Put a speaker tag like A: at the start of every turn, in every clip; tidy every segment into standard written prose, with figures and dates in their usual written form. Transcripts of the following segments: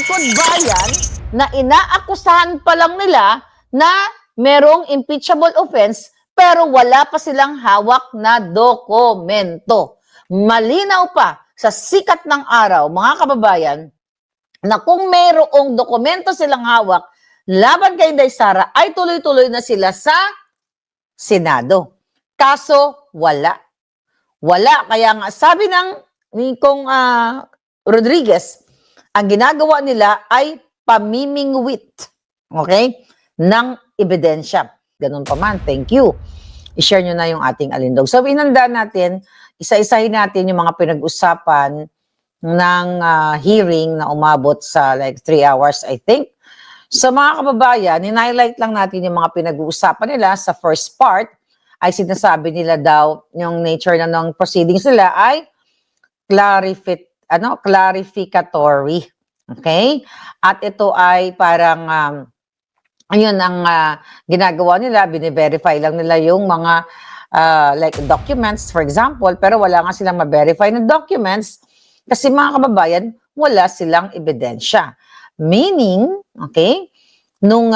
A: lingkod bayan na inaakusahan pa lang nila na merong impeachable offense pero wala pa silang hawak na dokumento. Malinaw pa sa sikat ng araw, mga kababayan, na kung mayroong dokumento silang hawak laban kay Inday Sara ay tuloy-tuloy na sila sa Senado. Kaso wala. Wala. Kaya nga sabi ng Kong Rodriguez, ang ginagawa nila ay pamimingwit, okay, ng ebidensya. Ganun pa man, thank you. I-share nyo na yung ating alindog. So, inanda natin, isa-isahin natin yung mga pinag-usapan ng hearing na umabot sa like 3 hours, I think. So, mga kababayan, in-highlight lang natin yung mga pinag-uusapan nila. Sa first part, ay sinasabi nila daw yung nature na ng proceedings nila ay clarificatory. Okay? At ito ay parang ayun ang ginagawa nila, bine-verify lang nila yung mga like documents, for example, pero wala nga silang ma-verify na documents kasi mga kababayan, wala silang ebidensya. Meaning, okay, nung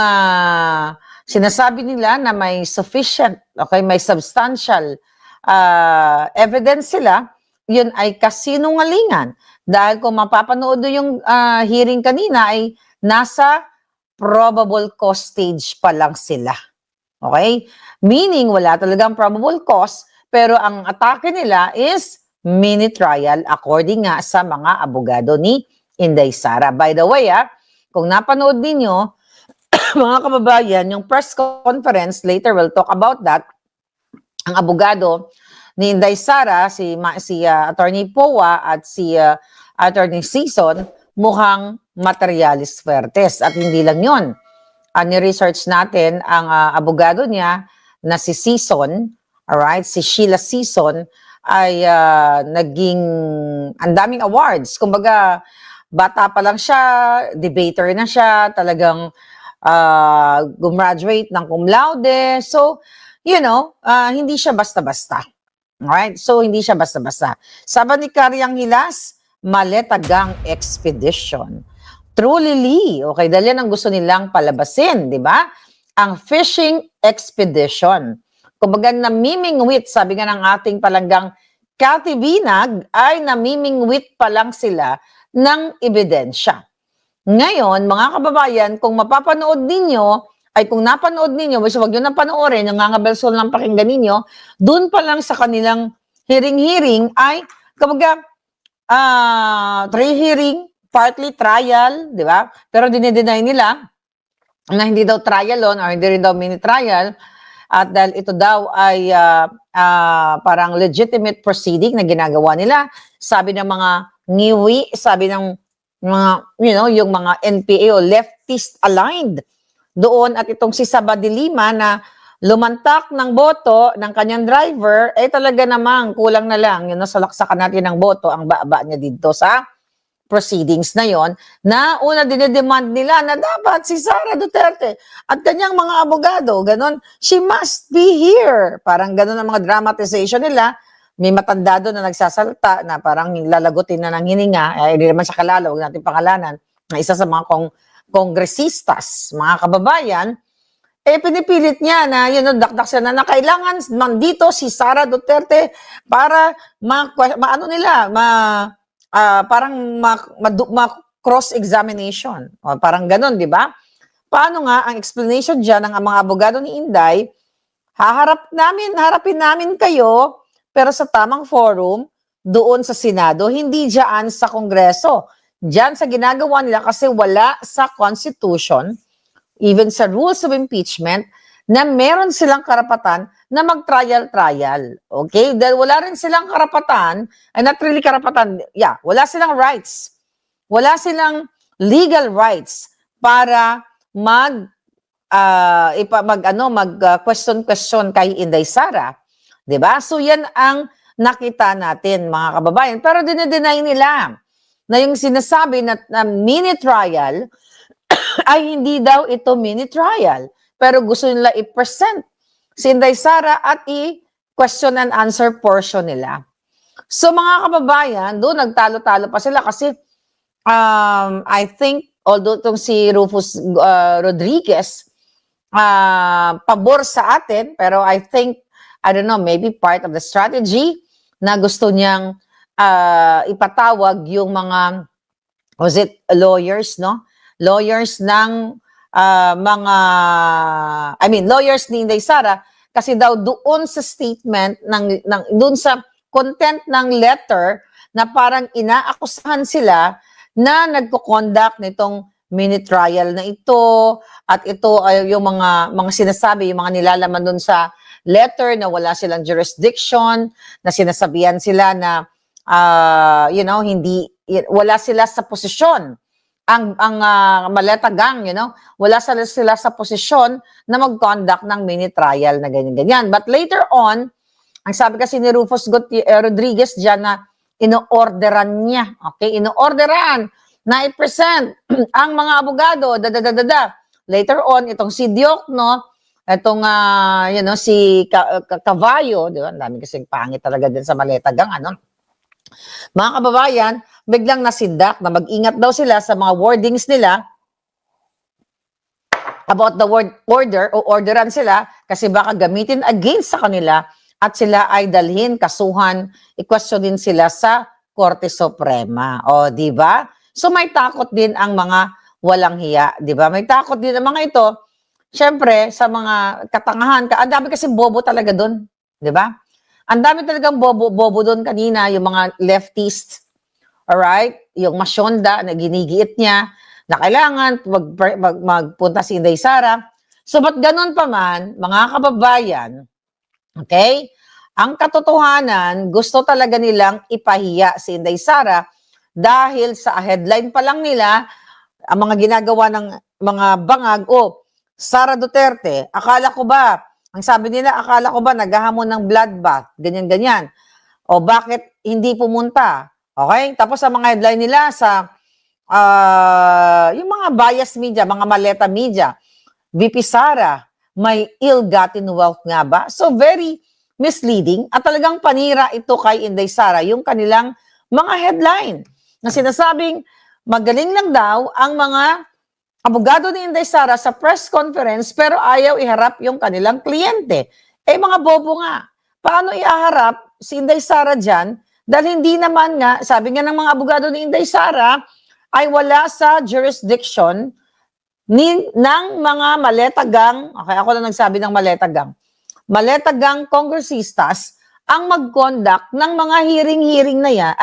A: sinasabi nila na may sufficient, okay, may substantial evidence sila, yun ay kasinungalingan. Dahil kung mapapanood yung hearing kanina ay nasa probable cause stage pa lang sila. Okay? Meaning, wala talagang probable cause, pero ang atake nila is mini trial according nga sa mga abogado ni Inday Sara. By the way, kung napanood ninyo, mga kababayan, yung press conference, later we'll talk about that, ang abogado ni Inday Sara, si Attorney Powa at si Attorney Season, mukhang materialis fuertes. At hindi lang yun. Ni-research natin ang abogado niya na si Season, alright, si Sheila Season, ay naging ang daming awards. Kumbaga, bata pa lang siya, debater na siya, talagang gumraduate ng cum laude. So, you know, hindi siya basta-basta. Alright? So, hindi siya basta-basta. Sabi ni Karyang Hilas, Maletagang Expedition. Truly, Lee. Okay, dahil yan ang gusto nilang palabasin, di ba? Ang fishing expedition. Kumbaga, namimingwit, sabi nga ng ating palanggang Cathy Binag, ay namimingwit pa lang sila ng ebidensya. Ngayon, mga kababayan, kung mapapanood ninyo, ay kung napanood ninyo, basta wag nyo nang panoorin, yung ngangabelsol ng pakinggan ninyo, dun pa lang sa kanilang hearing-hearing ay, kumbaga, hearing, partly trial, di ba? Pero dinideny nila na hindi daw trial on or hindi rin daw mini trial at dahil ito daw ay parang legitimate proceeding na ginagawa nila. Sabi ng mga ngiwi, sabi ng mga, you know, yung mga NPA o leftist aligned doon at itong si Saba de Lima na lumantak ng boto ng kanyang driver, eh talaga namang kulang na lang, yun, nasalaksakan natin ng boto, ang baba niya dito sa proceedings na yon na una dinedemand nila na dapat si Sara Duterte at kanyang mga abogado, ganon, she must be here. Parang ganon ang mga dramatization nila. May matandado na nagsasalta na parang lalagutin na ng hininga, hindi naman siya kalala, huwag natin pangalanan, na isa sa mga kongresistas, mga kababayan, eh pinipilit niya na yun, dakdak siya na kailangan mandito si Sara Duterte para cross-examination. O, parang ganon, di ba? Paano nga ang explanation dyan ng mga abogado ni Inday, harapin namin kayo, pero sa tamang forum, doon sa Senado, hindi dyan sa Kongreso. Dyan sa ginagawa nila kasi wala sa Constitution, even sa rules of impeachment, na meron silang karapatan na mag-trial-trial. Okay? Dahil wala rin silang karapatan, not really karapatan, wala silang rights. Wala silang legal rights para question kay Inday Sara. 'Di ba? So yan ang nakita natin, mga kababayan. Pero dinedeny nila na yung sinasabi na mini trial ay hindi daw ito mini trial. Pero gusto nila i-present si Inday Sara at i-question and answer portion nila. So mga kababayan, doon nagtalo-talo pa sila kasi I think although itong si Rufus Rodriguez, pabor sa atin, pero I think, I don't know, maybe part of the strategy na gusto niyang ipatawag yung mga, was it lawyers, no? Lawyers ng lawyers ni Inday Sara, kasi daw doon sa statement, doon sa content ng letter, na parang inaakusahan sila na nagko-conduct nitong mini trial na ito, at ito ay yung mga sinasabi, yung mga nilalaman doon sa letter na wala silang jurisdiction, na sinasabihan sila na wala sila sa posisyon. Ang Maleta Gang, wala sila sa posisyon na mag-conduct ng mini trial na ganyan-ganyan. But later on, ang sabi kasi ni Rufus Rodriguez dyan na ino-orderan niya, okay? Ino-orderan na i-present ang mga abogado, Later on, itong si Diokno, itong, si Cavallo, di ba? Ang dami kasing pangit talaga din sa Maleta Gang, Mga kababayan, biglang nasindak na mag-ingat daw sila sa mga wordings nila about the word order o orderan sila kasi baka gamitin against sa kanila at sila ay dalhin, kasuhan, i-questionin sila sa Korte Suprema. O, di ba? So may takot din ang mga walang hiya, di ba? May takot din ang mga ito. Siyempre, sa mga katangahan, ang dami kasi bobo talaga doon, di ba? Ang dami talagang bobo doon kanina, yung mga leftist, alright? Yung masyonda na ginigiit niya, na kailangan magpunta si Inday Sara. So, ba't ganun pa man, mga kababayan, okay? Ang katotohanan, gusto talaga nilang ipahiya si Inday Sara dahil sa headline pa lang nila, ang mga ginagawa ng mga bangag, Sara Duterte, ang sabi nila, akala ko ba naghahamon ng bloodbath, ganyan-ganyan. O bakit hindi pumunta? Okay? Tapos sa mga headline nila sa yung mga bias media, mga maleta media, VP Sara, may ill-gotten wealth nga ba? So very misleading at talagang panira ito kay Inday Sara, yung kanilang mga headline na sinasabing magaling lang daw ang mga abogado ni Inday Sara sa press conference pero ayaw iharap yung kanilang kliyente. Mga bobo nga. Paano iharap si Inday Sara dyan? Dahil hindi naman nga, sabi nga ng mga abogado ni Inday Sara, ay wala sa jurisdiction ng mga Maleta Gang, okay, ako na nagsabi ng Maleta Gang, Maleta Gang kongresistas ang mag-conduct ng mga hearing na yan,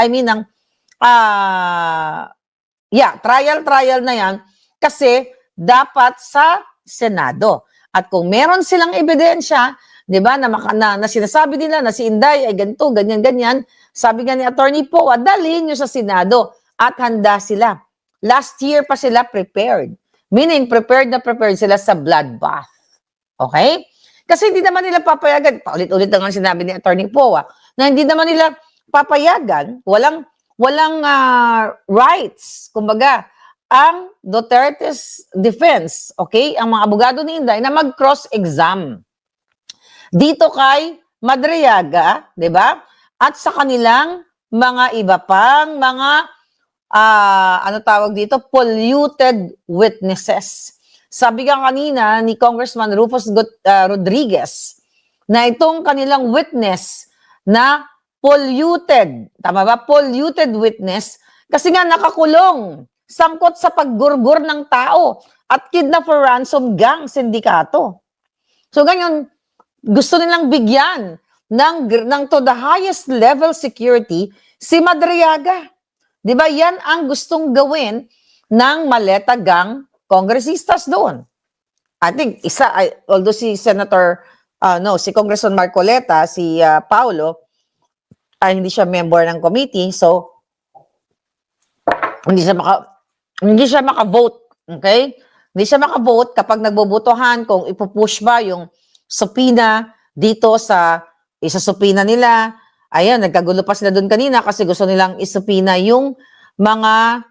A: trial na yan, kasi dapat sa Senado. At kung meron silang ebidensya, 'di ba, na sinasabi nila na si Inday ay ganito, ganyan, sabi nga ni Attorney Poa, dalhin nyo sa Senado at handa sila. Last year pa sila prepared. Meaning, prepared sila sa bloodbath. Okay? Kasi hindi naman nila papayagan, paulit-ulit na nga sinabi ni Attorney Poa, na hindi naman nila papayagan, walang rights, kumbaga, ang Duterte's defense, okay, ang mga abogado ni Inday na mag-cross-exam dito kay Madriaga, di ba? At sa kanilang mga iba pang mga, polluted witnesses. Sabi nga kanina ni Congressman Rufus Rodriguez na itong kanilang witness na polluted, tama ba? Polluted witness kasi nga nakakulong, sangkot sa paggurgur ng tao at kidnap for ransom gang sindikato. So ganyan, gusto nilang bigyan ng to the highest level security si Madriaga. 'Di ba? Yan ang gustong gawin ng Maleta Gang kongresistas doon. I think although si si Congressman Marcoleta, si Paulo, ay hindi siya member ng committee, so hindi siya maka-vote, okay? Hindi siya maka-vote kapag nagbobotohan kung ipupush ba yung subpoena dito sa isa-subpoena nila. Ayan, nagkagulo pa sila doon kanina kasi gusto nilang isubpoena yung mga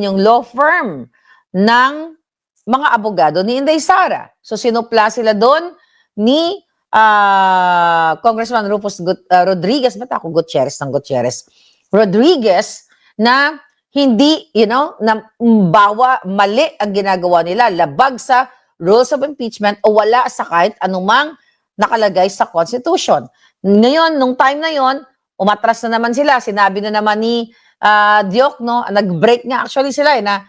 A: yung law firm ng mga abogado ni Inday Sara. So sinupla sila doon ni Congressman Rufus Rodriguez, ba't ako Gutierrez Rodriguez, na hindi, na mali ang ginagawa nila, labag sa rules of impeachment o wala sa kahit anumang nakalagay sa Constitution. Ngayon, nung time na yon, umatras na naman sila. Sinabi na naman ni Diokno, nag-break nga actually sila na,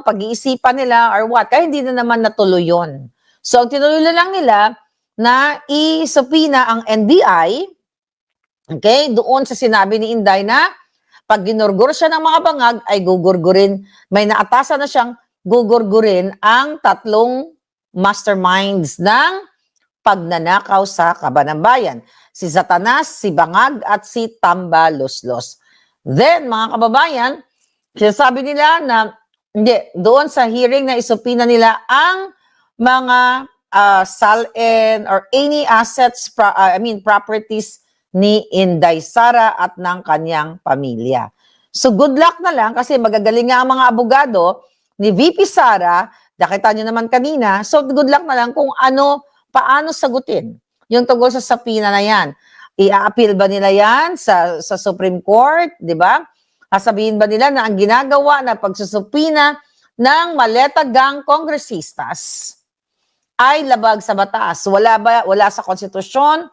A: pag-iisipan nila or what. Kaya hindi na naman natuloy yun. So, ang tinuloy na lang nila na i-subpoena ang NBI, okay, doon sa sinabi ni Inday na pag ginurgur siya ng mga bangag, ay gugurgurin, may naatasan na siyang gugurgurin ang tatlong masterminds ng pagnanakaw sa Kabanambayan. Si Satanas, si Bangag, at si Tambaluslos. Then, mga kababayan, sinasabi nila na, hindi, doon sa hearing na isupina nila ang mga SALN or any assets, properties ni Inday Sara at ng kanyang pamilya. So good luck na lang kasi magagaling nga ang mga abogado ni VP Sara, nakita nyo naman kanina, so good luck na lang kung paano sagutin yung tungkol sa sapina na yan. I-appeal ba nila yan sa Supreme Court, di ba? Sasabihin ba nila na ang ginagawa na pagsusupina ng Maleta Gang kongresistas ay labag sa batas? Wala sa konstitusyon,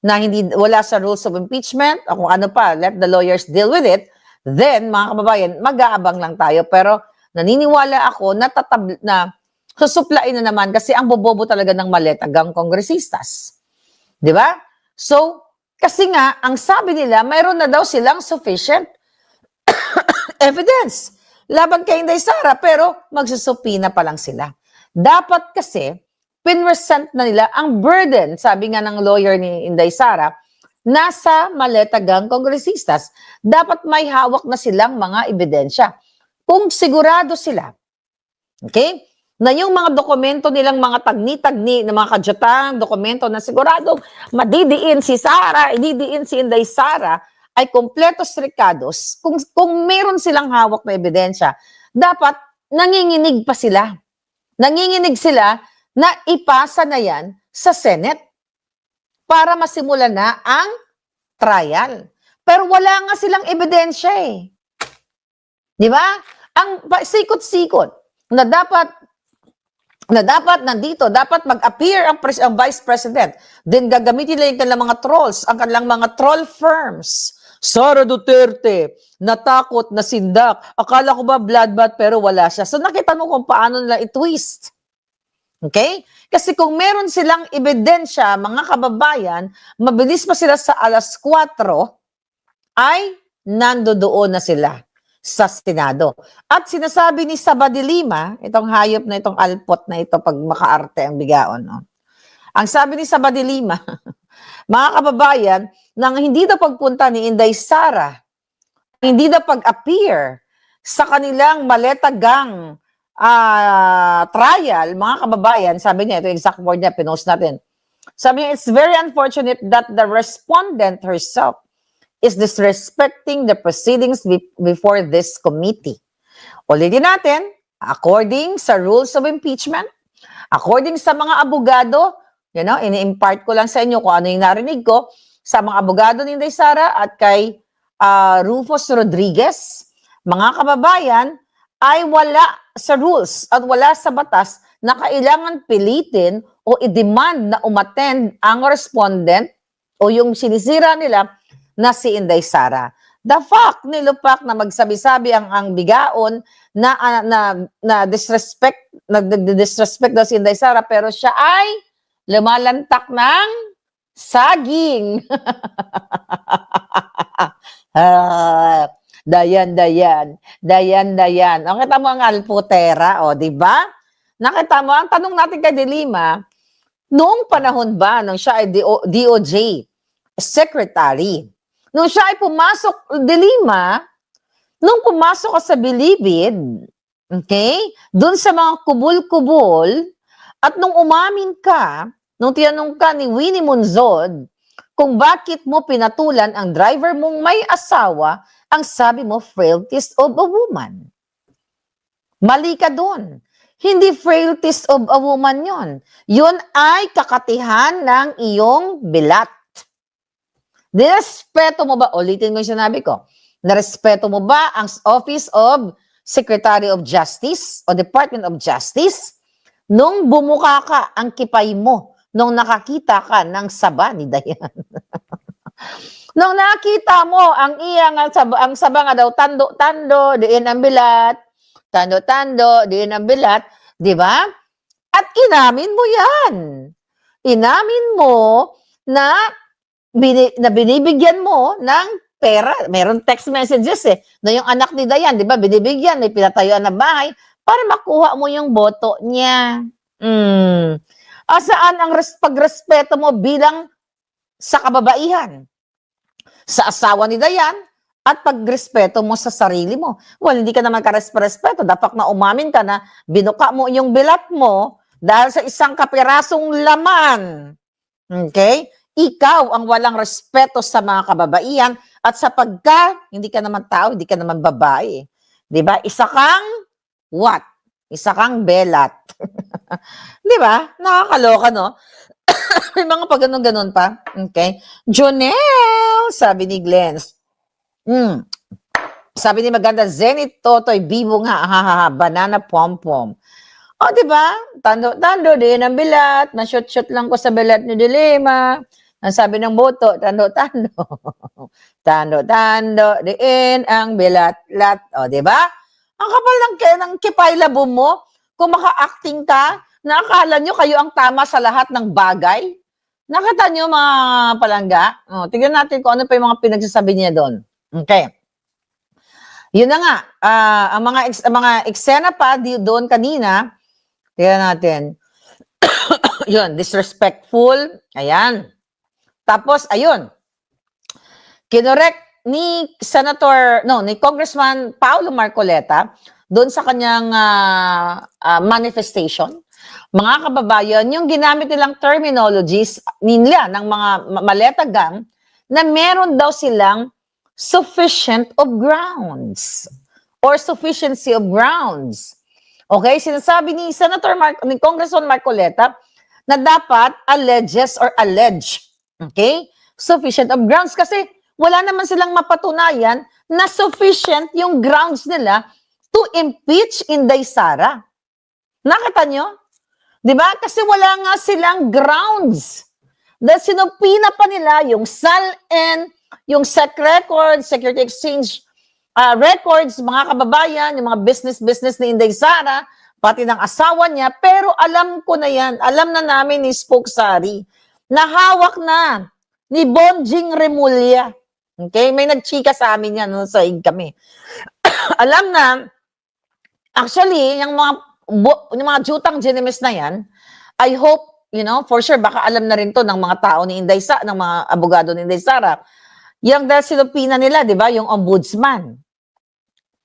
A: na wala sa rules of impeachment, o kung ano pa, let the lawyers deal with it, then, mga kababayan, mag-aabang lang tayo. Pero naniniwala ako na susuplain na naman kasi ang bobobo talaga ng Maleta Gang kongresistas. Di ba? So, kasi nga, ang sabi nila, mayroon na daw silang sufficient evidence laban kay Inday Sara, pero magsusupina pa lang sila. Dapat kasi, pinresent na nila ang burden, sabi nga ng lawyer ni Inday Sara, nasa Maleta Gang kongresistas. Dapat may hawak na silang mga ebidensya. Kung sigurado sila, okay, na yung mga dokumento nilang mga tagni-tagni, na mga kadyatang dokumento na sigurado madidiin si Sara, ididiin si Inday Sara, ay kompletos rekados, kung meron silang hawak na ebidensya, dapat nanginginig pa sila. Nanginginig sila na ipasa na yan sa Senate para masimulan na ang trial. Pero wala nga silang ebidensya eh. Di ba? Ang sikot-sikot na dapat nandito, dapat mag-appear ang Vice President. Then gagamitin nila yung kanilang mga trolls, ang kanilang mga troll firms. Sara Duterte, natakot, nasindak. Akala ko ba bloodbath pero wala siya. So nakita mo kung paano nila i-twist. Okay? Kasi kung meron silang ebidensya, mga kababayan, mabilis pa sila sa 4:00, ay nandoon na sila sa Senado. At sinasabi ni Sabadilima, itong hayop na itong alpot na ito pag makaarte ang bigaon. No? Ang sabi ni Sabadilima, mga kababayan, nang hindi na pagpunta ni Inday Sara, hindi na pag-appear sa kanilang Maleta Gang trial, mga kababayan, sabi niya, ito exact word niya, pinost natin. Sabi niya, it's very unfortunate that the respondent herself is disrespecting the proceedings before this committee. Ulitin natin, according sa rules of impeachment, according sa mga abogado, ini-impart ko lang sa inyo kung ano yung narinig ko, sa mga abogado ni Inday Sara at kay Rufus Rodriguez, mga kababayan, ay wala sa rules at wala sa batas na kailangan pilitin o i-demand na umattend ang respondent o yung sinisira nila na si Inday Sara. The fact ni Lupak na magsabi-sabi ang bigaon na disrespect daw si Inday Sara pero siya ay lumalantak ng saging. Dayan. O, kita mo ang alputera, di ba? Nakita mo, ang tanong natin kay Dilima, noong panahon ba, nung siya ay DOJ secretary, nung siya ay pumasok, Dilima, nung pumasok ka sa Bilibid, okay, dun sa mga kubul-kubul, at nung umamin ka, nung tinanong ka ni Winnie Monzon, kung bakit mo pinatulan ang driver mong may asawa, ang sabi mo, frailties of a woman. Mali ka doon. Hindi frailties of a woman yon. Yun ay kakatihan ng iyong bilat. Nirespeto mo ba? Ulitin ko yung sinabi ko. Narespeto mo ba ang Office of Secretary of Justice o Department of Justice nung bumuka ka ang kipay mo nung nakakita ka ng saba ni Dayan? Nung nakita mo ang iyang ang saba nga daw tando-tando, diin ang bilat, tando-tando, diin ang bilat, di ba? At inamin mo yan. Inamin mo na, na binibigyan mo ng pera. Meron text messages na yung anak ni Dayan, di ba, binibigyan, may pinatayuan na bahay para makuha mo yung boto niya. Saan ang pagrespeto mo bilang sa kababaihan? Sa asawa ni Dayan at pagrespeto mo sa sarili mo. Well, hindi ka naman karespeto. Dapat na umamin ka na binuka mo yung bilat mo dahil sa isang kapirasong laman. Okay? Ikaw ang walang respeto sa mga kababaihan at sa hindi ka naman tao, hindi ka naman babae. Diba? Isa kang what? Isa kang belat. Diba? Nakakaloka, no? May mga pag ganon pa. Okay? Jonel, sabi ni Glenn. Sabi ni Maganda, Zenith Totoy, Bibo nga, banana pom-pom. O, di ba? Tando, din ang bilat. Na-shoot lang ko sa bilat ni Dilema. Ang sabi ng boto, tando. Tando, diin ang bilat-lat. O, di ba? Ang kapal ng kipay labong mo. Kung maka-acting ka, na akala nyo kayo ang tama sa lahat ng bagay. Nakita nyo mga palangga? O, tignan natin kung ano pa yung mga pinagsasabi niya doon. Okay. Yun na nga. Ang mga eksena pa doon kanina, tignan natin. Yun, disrespectful. Ayan. Tapos, ayun. Kinorek ni Congressman Paulo Marcoleta doon sa kanyang manifestation. Mga kababayan, yung ginamit nilang terminologies nila ng mga maleta gang na meron daw silang sufficient of grounds or sufficiency of grounds. Okay? Sinasabi ni ni Congressman Marcoleta na dapat alleges or allege. Okay? Sufficient of grounds kasi wala naman silang mapatunayan na sufficient yung grounds nila to impeach Inday Sara. Nakita nyo? Diba? Kasi wala nga silang grounds. Dahil sinupina pa nila yung SALN, yung SEC records, Security Exchange records, mga kababayan, yung mga business ni Inday Sara, pati ng asawa niya. Pero alam ko na yan, alam na namin ni Spoke Sari, na hawak na ni Bonjing Remulla. Okay? May nagchika sa amin yan, no, sa kami. Alam na, actually, yung mga jutang genimis na yan, I hope, for sure, baka alam na rin to ng mga tao ni Inday Sara, ng mga abogado ni Inday Sara. Yung dahil sinupina nila, di ba, yung ombudsman.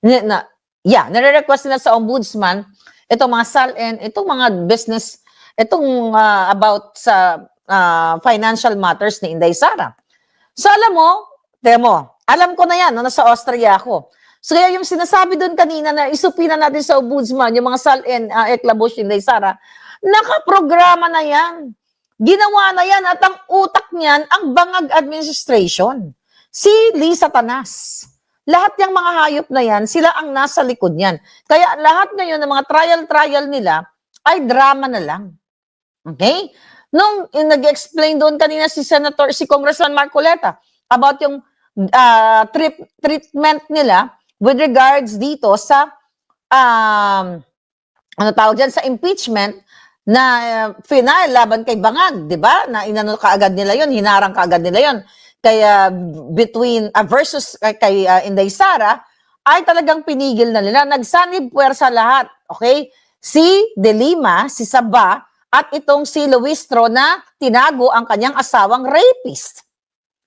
A: Nare-request nila sa ombudsman, itong mga SALN, itong mga business, itong about sa financial matters ni Inday Sara. So alam mo, alam ko na yan, nasa Austria ako. So kaya yung sinasabi doon kanina na isupina natin sa ombudsman, yung mga SALN, Eklabush, Inday Sara, nakaprograma na yan. Ginawa na yan at ang utak niyan, ang Bangag Administration. Si Lisa Tanas. Lahat yung mga hayop na yan, sila ang nasa likod niyan. Kaya lahat ngayon ng mga trial nila ay drama na lang. Okay? Nung nag-explain doon kanina si Congressman Marcoleta about yung treatment nila with regards dito sa sa impeachment na final laban kay Bangag, 'di ba? Na inano kaagad nila 'yon, hinarang kaagad nila 'yon. Kaya versus kay Inday Sara ay talagang pinigil na nila, nagsanib puwersa lahat, okay? Si De Lima, si Saba at itong si Luistro na tinago ang kanyang asawang rapist.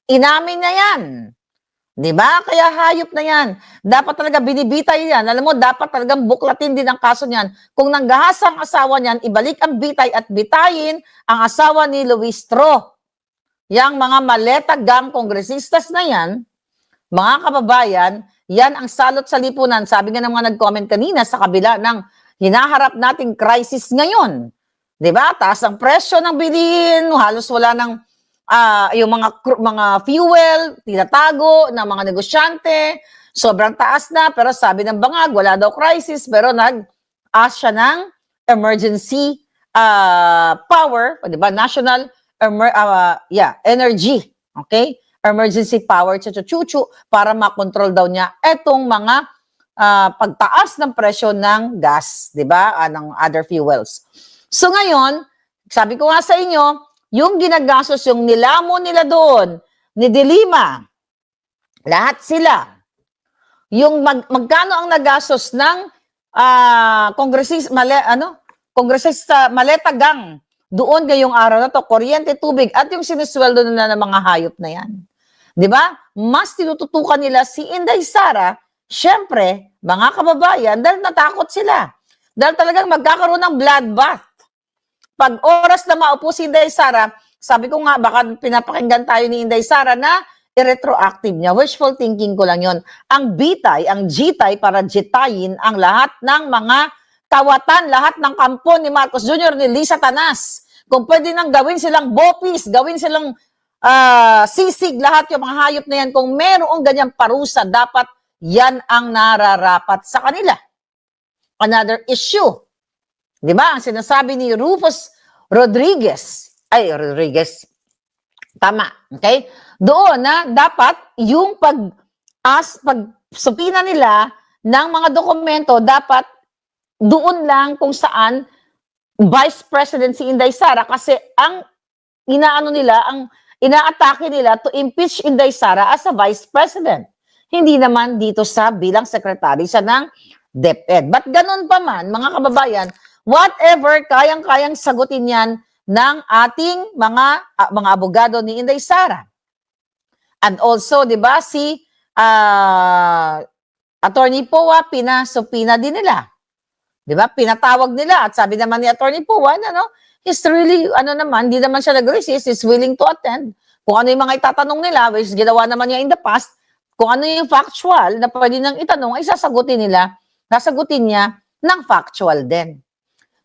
A: Inamin niya 'yan. 'Di ba? Kaya hayop na 'yan. Dapat talaga binibitay 'yan. Alam mo, dapat talagang buklatin din ang kaso niyan. Kung nanggahasa ang asawa niyan, ibalik ang bitay at bitayin ang asawa ni Luistro. Yang mga maleta gang kongresistas na 'yan, mga kababayan, 'yan ang salot sa lipunan. Sabi nga ng mga nag-comment kanina sa kabila ng hinaharap nating crisis ngayon. 'Di ba? Taas ang presyo ng bilihin, halos wala nang yung mga fuel, tinatago ng mga negosyante. Sobrang taas na, pero sabi ng bangag, wala daw crisis, pero nag-ask siya ng emergency power, di ba? National energy, okay? Emergency power, chuchu para makontrol daw niya etong mga pagtaas ng presyo ng gas, di ba? Ng other fuels. So ngayon, sabi ko nga sa inyo, yung ginagastos, yung nilamo nila doon, ni De Lima, lahat sila, yung magkano ang nagastos ng kongresista Maleta Gang doon ngayong araw na to, kuryente, tubig, at yung sinisweldo na ng mga hayop na yan. Di ba? Mas tinututukan nila si Inday Sara, syempre, mga kababayan, dahil natakot sila. Dahil talagang magkakaroon ng bloodbath. Pag oras na maupo si Inday Sara, sabi ko nga, baka pinapakinggan tayo ni Inday Sara na i-retroactive niya. Wishful thinking ko lang yon. Ang bitay, ang jitay para jitayin ang lahat ng mga kawatan, lahat ng kampo ni Marcos Jr., ni Lisa Tanas. Kung pwede nang gawin silang bopis, gawin silang sisig, lahat yung mga hayop na yan, kung merong ganyang parusa, dapat yan ang nararapat sa kanila. Another issue. Di ba? Ang sinasabi ni Rufus Rodriguez. Tama. Okay? Doon na dapat yung pagsupina nila ng mga dokumento, dapat doon lang kung saan Vice President si Inday Sara, kasi ang inaatake nila to impeach Inday Sara as a Vice President. Hindi naman dito sa bilang sekretary siya ng DepEd. But ganun pa man, mga kababayan, whatever, kayang-kayang sagutin yan ng ating mga abogado ni Inday Sara. And also, di ba, si Attorney Poa, pinasupina din nila. Di ba? Pinatawag nila at sabi naman ni Attorney Poa, he's really, hindi naman siya nag-resist, he's willing to attend. Kung ano yung mga itatanong nila, which ginawa naman niya in the past, kung ano yung factual na pwede nang itanong, ay sasagutin niya ng factual din.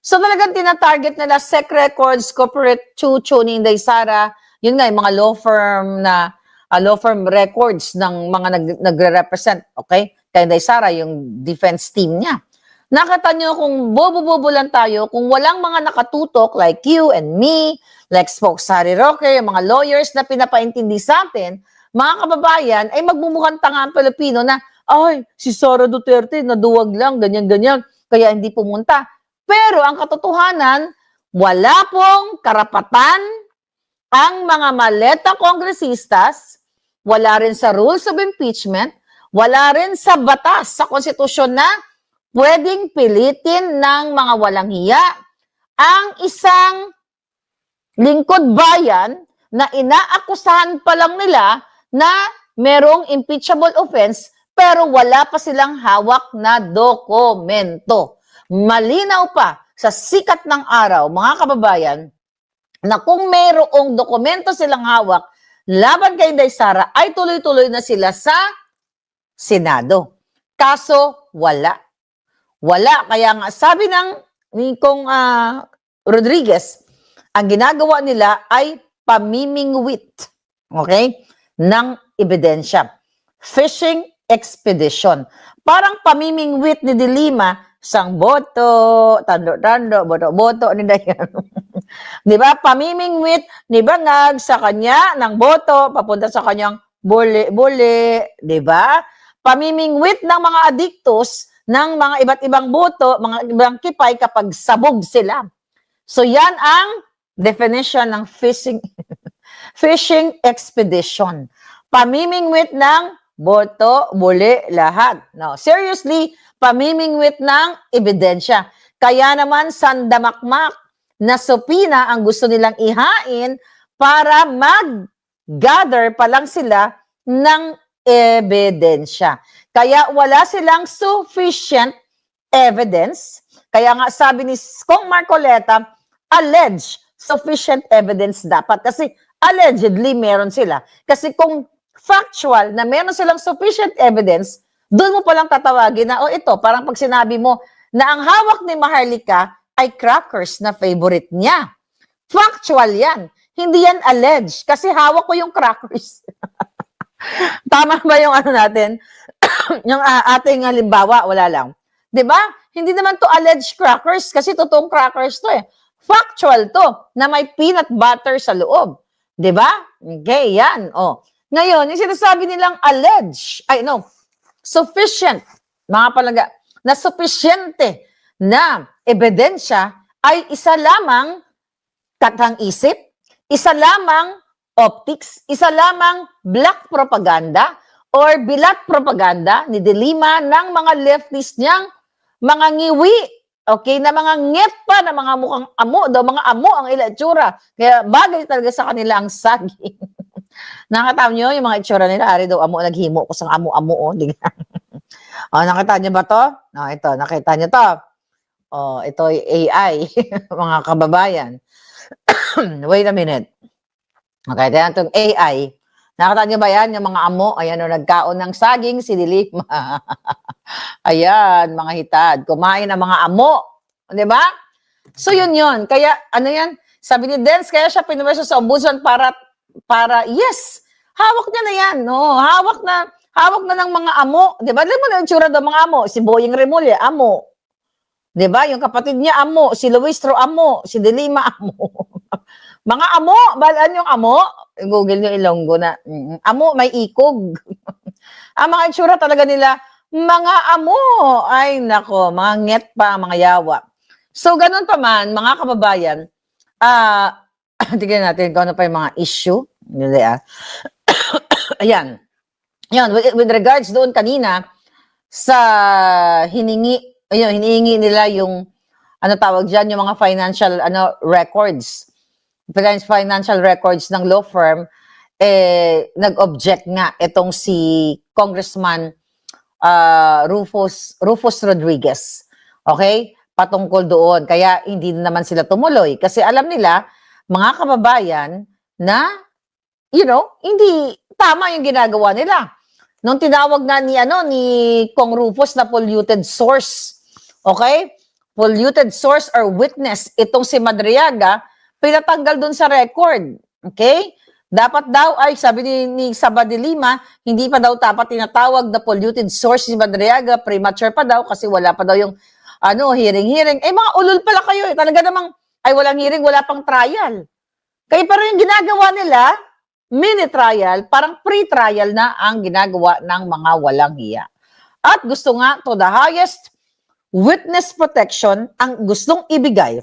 A: So talagang tinatarget nila SEC records, corporate chuchu ni Inday Sara, yun nga, yung mga law firm records ng mga nagre-represent, okay? Kay Inday Sara, yung defense team niya. Nakita nyo kung bobo-bobo lang tayo, kung walang mga nakatutok like you and me, like Spokes Harry Roque, yung mga lawyers na pinapaintindi sa atin, mga kababayan, ay magmumukhang tanga ang Pilipino na, ay, si Sara Duterte, naduwag lang, ganyan-ganyan, kaya hindi pumunta. Pero ang katotohanan, wala pong karapatan ang mga maleta kongresistas, wala rin sa rules of impeachment, wala rin sa batas, sa konstitusyon na pwedeng pilitin ng mga walang hiya ang isang lingkod bayan na inaakusahan pa lang nila na merong impeachable offense pero wala pa silang hawak na dokumento. Malinaw pa sa sikat ng araw, mga kababayan, na kung merong dokumento silang hawak laban kay Inday Sara, ay tuloy-tuloy na sila sa Senado. Kaso, wala. Wala. Kaya nga, sabi ni Kong Rodriguez, ang ginagawa nila ay pamimingwit, okay, ng ebidensya. Fishing expedition. Parang pamimingwit ni De Lima, sang boto, tando-tando, boto-boto ni Dayan. Di ba? Pamimingwit ni Bangag sa kanya ng boto, papunta sa kanyang bule-bule. Di ba? Pamimingwit ng mga adiktos ng mga iba't ibang boto, mga ibang kipay kapag sabog sila. So yan ang definition ng fishing expedition. Pamimingwit ng boto, buli, lahat. No, seriously, pamimingwit ng ebidensya. Kaya naman sandamakmak na supina ang gusto nilang ihain para mag-gather pa lang sila ng ebidensya. Kaya wala silang sufficient evidence. Kaya nga sabi ni Kong Marcoleta, alleged sufficient evidence dapat. Kasi allegedly meron sila. Kasi kung factual na meron silang sufficient evidence, doon mo palang tatawagin na, ito, parang pag sinabi mo na ang hawak ni Maharlika ay crackers na favorite niya. Factual yan. Hindi yan alleged. Kasi hawak ko yung crackers. Tama ba yung natin? Yung ating halimbawa, wala lang. 'Di ba? Hindi naman to alleged crackers kasi totoong crackers to eh. Factual to na may peanut butter sa loob. 'Di ba? Okay, yan. Oh. Ngayon, yung sinasabi nilang alleged, sufficient, mga palaga, na sufficiente na ebidensya ay isa lamang takang isip, isa lamang optics, isa lamang black propaganda or bilat propaganda ni De Lima ng mga leftist niyang mga ngiwi, okay, na mga nget pa, na mga mukhang amo, daw mga amo ang itsura. Kaya bagay talaga sa kanila ang saging. Nakakatawa nyo yung mga itsura nila, ari daw amo, naghimo ko sa amo-amo. Oh, nakita nyo ba to? Ito, nakita nyo to. Ito AI, mga kababayan. Wait a minute. Okay, ito itong AI. Nakita nyo ba yan, yung mga amo? Ayan, nagkaon ng saging, si De Lima. Ayan, mga hitad. Kumain ang mga amo. Di ba? So, yun. Kaya, yan? Sabi ni Dens, kaya siya pinuwesto sa ombudsman para, yes, hawak niya na yan. No? Hawak na ng mga amo. Di ba? Alam mo na yung tsura ng mga amo. Si Boying Remulla, amo. Di ba? Yung kapatid niya, amo. Si Luistro, amo. Si De Lima, amo. Mga amo, balaan yung amo. Google nyo Ilonggo na. Amo, may ikog. Ang mga itsura talaga nila, mga amo. Ay, nako, mga nget pa, mga yawa. So, ganun pa man, mga kababayan, tignan natin kung ano pa yung mga issue. Ayan. Yan, with regards doon kanina, sa hinihingi nila yung, tawag dyan, yung mga financial, records. Financial records ng law firm, nag-object nga itong si Congressman Rufus Rodriguez. Okay? Patungkol doon. Kaya hindi naman sila tumuloy. Kasi alam nila, mga kababayan, na, hindi tama yung ginagawa nila. Nung tinawag na ni Kong Rufus na polluted source. Okay? Polluted source or witness, itong si Madriaga, pinatanggal dun sa record. Okay? Dapat daw ay, sabi ni Saba de Lima, hindi pa daw dapat tinatawag na polluted source si Madriaga, premature pa daw kasi wala pa daw yung hearing. Mga ulol pala kayo. Talaga namang, walang hearing, wala pang trial. Kaya pero yung ginagawa nila, mini trial, parang pre-trial na ang ginagawa ng mga walang hiya. At gusto nga to the highest witness protection ang gustong ibigay.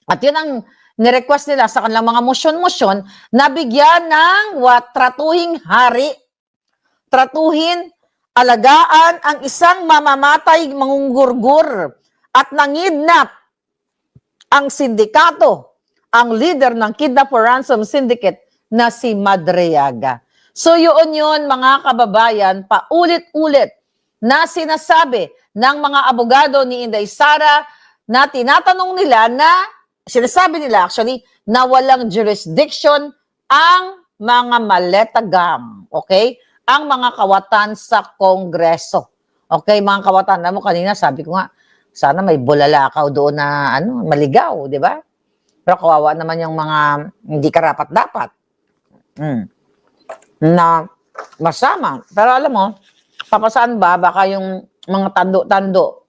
A: At yun ang nirequest nila sa kanilang mga motion na bigyan ng tratuhing hari, tratuhin, alagaan ang isang mamamatay mangungurgur at nangidnap ang sindikato, ang leader ng Kidnap for Ransom Syndicate na si Madriaga. So yun mga kababayan, paulit-ulit na sinasabi ng mga abogado ni Inday Sara na tinatanong nila sinasabi nila actually na walang jurisdiction ang mga maleta gang, okay? Ang mga kawatan sa Kongreso. Okay, mga kawatan, alam mo kanina sabi ko nga, sana may bulalakaw doon na maligaw, di ba? Pero kawawa naman yung mga hindi karapat-dapat. Na masama. Pero alam mo, papasaan ba? Baka yung mga tando-tando,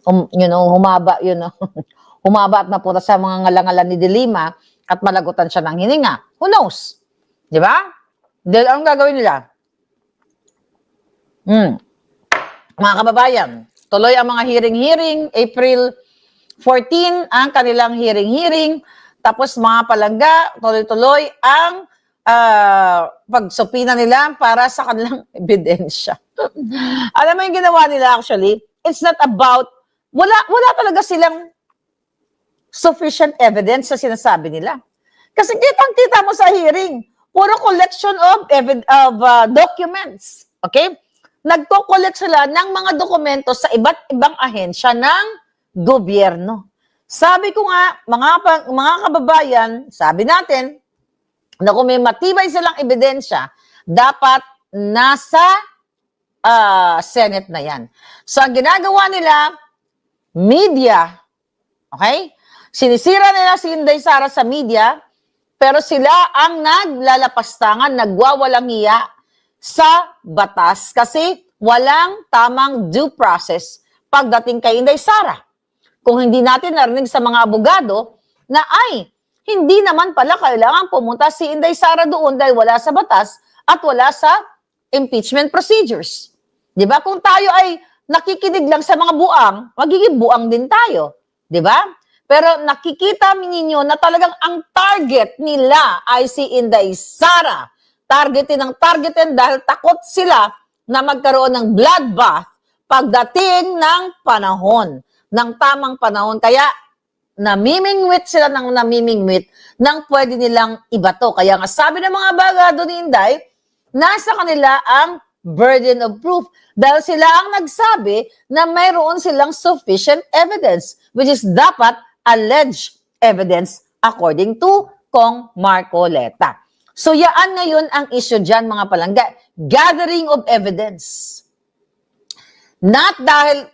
A: humaba, humaba at napunta sa mga ngalangalan ni De Lima at malagutan siya ng hininga. Who knows? Di ba? Dahil anong gagawin nila? Mga kababayan, tuloy ang mga hearing. April 14 ang kanilang hearing. Tapos mga palangga, tuloy-tuloy ang pagsupina nila para sa kanilang ebidensya. Alam mo yung ginawa nila actually? It's not about, wala talaga silang sufficient evidence sa sinasabi nila. Kasi kitang-kita mo sa hearing, puro collection of documents. Okay? Nagko-collect sila ng mga dokumento sa iba't ibang ahensya ng gobyerno. Sabi ko nga, mga kababayan, sabi natin, na kung may matibay silang ebidensya, dapat nasa Senate na yan. So, ang ginagawa nila, media, okay? Sinisira nila si Inday Sara sa media, pero sila ang naglalapastangan, nagwawalang hiya sa batas kasi walang tamang due process pagdating kay Inday Sara. Kung hindi natin narinig sa mga abogado na ay, hindi naman pala kailangan pumunta si Inday Sara doon dahil wala sa batas at wala sa impeachment procedures. Di ba? Kung tayo ay nakikinig lang sa mga buang, magiging buang din tayo. Di ba? Pero nakikita ninyo na talagang ang target nila ay si Inday Sara. Targetin dahil takot sila na magkaroon ng bloodbath pagdating ng panahon, ng tamang panahon. Kaya namimingwit sila ng namimingwit nang pwede nilang ibato. Kaya nga sabi ng mga abogado ni Inday, nasa kanila ang burden of proof dahil sila ang nagsabi na mayroon silang sufficient evidence, which is dapat alleged evidence according to Kong Marcoleta. So yaan ngayon ang issue dyan mga palangga, gathering of evidence. Not dahil,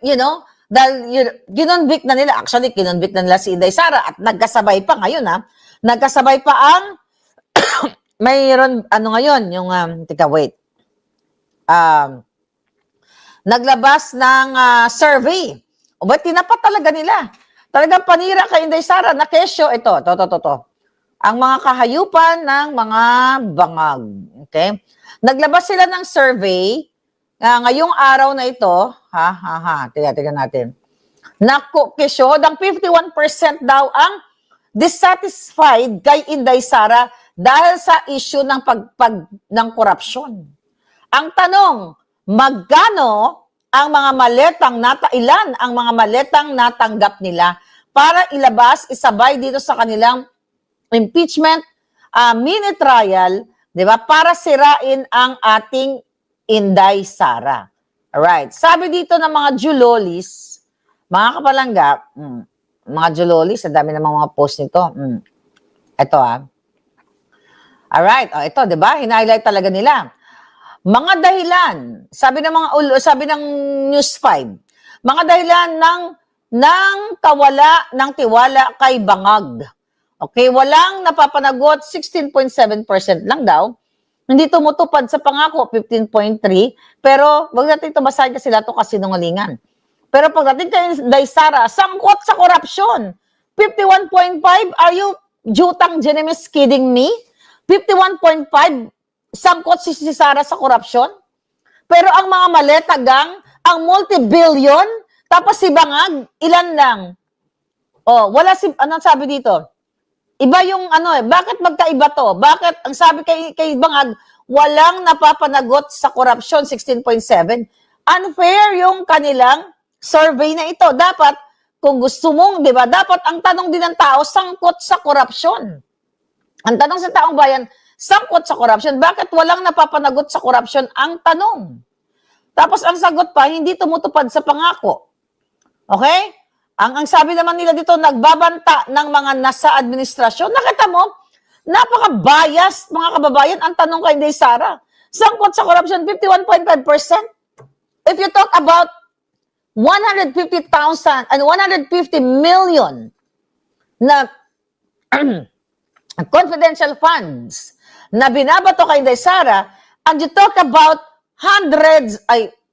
A: kinonvict na nila, actually kinonvict na nila si Inday Sara at nagkasabay pa ngayon nagkasabay pa ang mayroon, naglabas ng survey. O ba't tinapat talaga nila? Talagang panira kay Inday Sara na kesyo, ito. Ang mga kahayupan ng mga bangag. Okay? Naglabas sila ng survey ngayong araw na ito. Tingnan natin. Kesyo, ng 51% daw ang dissatisfied kay Inday Sara dahil sa issue ng ng korupsyon. Ang tanong, magkano ang mga ilan ang mga maletang natanggap nila para ilabas, isabay dito sa kanilang impeachment mini trial, di ba, para sirain ang ating Inday Sara. Alright. Sabi dito ng mga Julolis, mga kapalangga, mga Julolis, ang dami ng mga post nito. Ito Alright. Ito, di ba? Hinighlight talaga nila. Mga dahilan, sabi ng News 5, mga dahilan ng kawala ng tiwala kay Bangag. Okay, walang napapanagot, 16.7% lang daw. Hindi tumutupad sa pangako, 15.3%. Pero wag natin ito basahin kasi lahat ito kasinungalingan. Pero pagdating kay Inday Sara, sangkot sa korupsyon. 51.5%, are you jutang Genemis kidding me? 51.5%, sangkot si Sara sa korupsyon. Pero ang mga maleta gang, ang multi-billion, tapos si Bangag, ilan lang? Wala anong sabi dito? Iba yung bakit magkaiba to? Bakit, ang sabi kay Bangag, walang napapanagot sa korupsyon, 16.7. Unfair yung kanilang survey na ito. Dapat, kung gusto mong, di ba, dapat ang tanong din ng tao, sangkot sa korupsyon. Ang tanong sa taong bayan, sangkot sa korupsyon. Bakit walang napapanagot sa korupsyon? Ang tanong. Tapos ang sagot pa, hindi tumutupad sa pangako. Okay? Ang sabi naman nila dito, nagbabanta ng mga nasa administrasyon. Nakita mo, napaka-biased, mga kababayan, ang tanong kay Inday Sara. Sangkot sa corruption, 51.5%. If you talk about 150,000 and 150 million na confidential funds na binabato kay Inday Sara, and you talk about hundreds,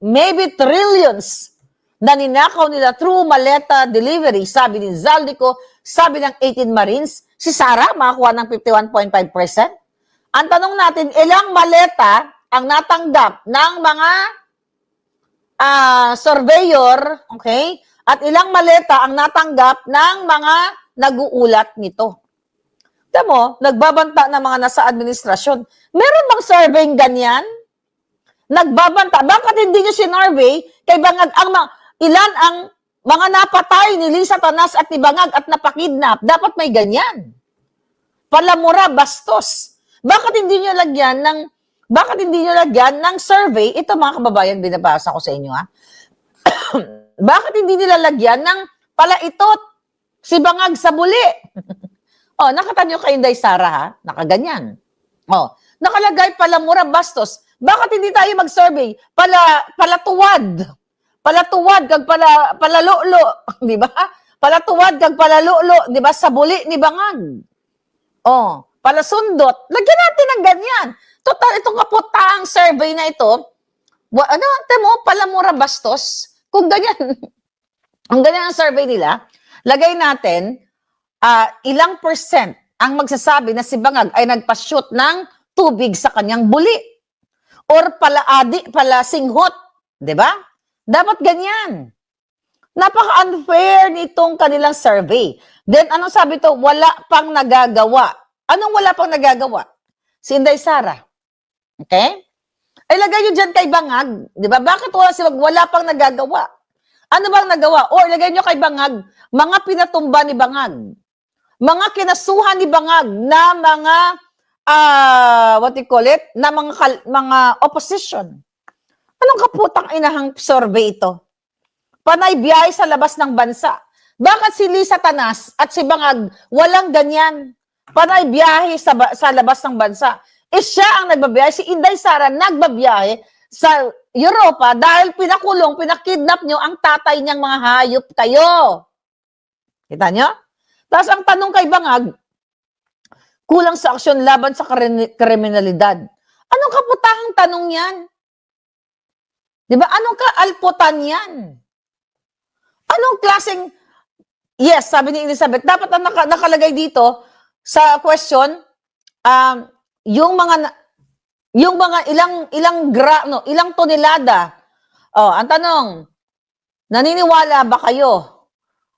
A: maybe trillions na ninakaw nila through maleta delivery, sabi ni Zaldico, sabi ng 18 Marines, si Sara makakuha ng 51.5%. Ang tanong natin, ilang maleta ang natanggap ng mga surveyor, okay? At ilang maleta ang natanggap ng mga nag-uulat nito. Tignan mo, nagbabanta ng mga nasa administrasyon. Meron bang surveying ganyan? Nagbabanta. Bakit hindi nyo sinurvey kay Bangag ilan ang mga napatay ni Lisa Tanas at ni Bangag at napakidnap? Dapat may ganyan. Palamura, bastos. Bakit hindi nyo lagyan ng survey? Ito mga kababayan, binabasa ko sa inyo Bakit hindi nila lagyan ng palaitot si Bangag sa buli? Nakatanyo kay Inday Sara Nakaganyan. Nakalagay palamura, bastos. Bakit hindi tayo mag-survey? Palatuwad. Palatuwad kag palalolo, di ba? Palatuwad kag palalolo, di ba? Sa buli ni Bangag. Palasundot. Lagyan natin ng ganyan. Total, itong kaputang survey na ito, ano, temo, palamura bastos. Kung ganyan, ang ganyan ang survey nila, lagay natin, ilang percent ang magsasabi na si Bangag ay nagpa-shoot ng tubig sa kanyang buli. Or pala singhot. Di ba? Dapat ganyan. Napaka-unfair nitong kanilang survey. Then, anong sabi to? Wala pang nagagawa. Anong wala pang nagagawa? Si Inday Sara. Okay? Ay, lagay nyo dyan kay Bangag. Di ba? Bakit wala pang nagagawa? Ano bang nagawa? Or lagay nyo kay Bangag, mga pinatumba ni Bangag. Mga kinasuhan ni Bangag na mga, what you call it? Na mga opposition. Anong kaputang inahang survey ito? Panay biyahe sa labas ng bansa. Bakit si Lisa Tanas at si Bangag walang ganyan? Panay biyahe sa labas ng bansa. Siya ang nagbabiyahe. Si Inday Sara nagbabiyahe sa Europa dahil pinakidnap nyo ang tatay niyang mga hayop kayo. Kita nyo? Tapos ang tanong kay Bangag, kulang sa aksyon laban sa kriminalidad. Anong kaputahang tanong yan? Di ba? Anong kaalputan yan? Anong klaseng, yes, sabi ni Elizabeth, dapat ang nakalagay dito sa question, yung mga ilang tonelada. Ang tanong, naniniwala ba kayo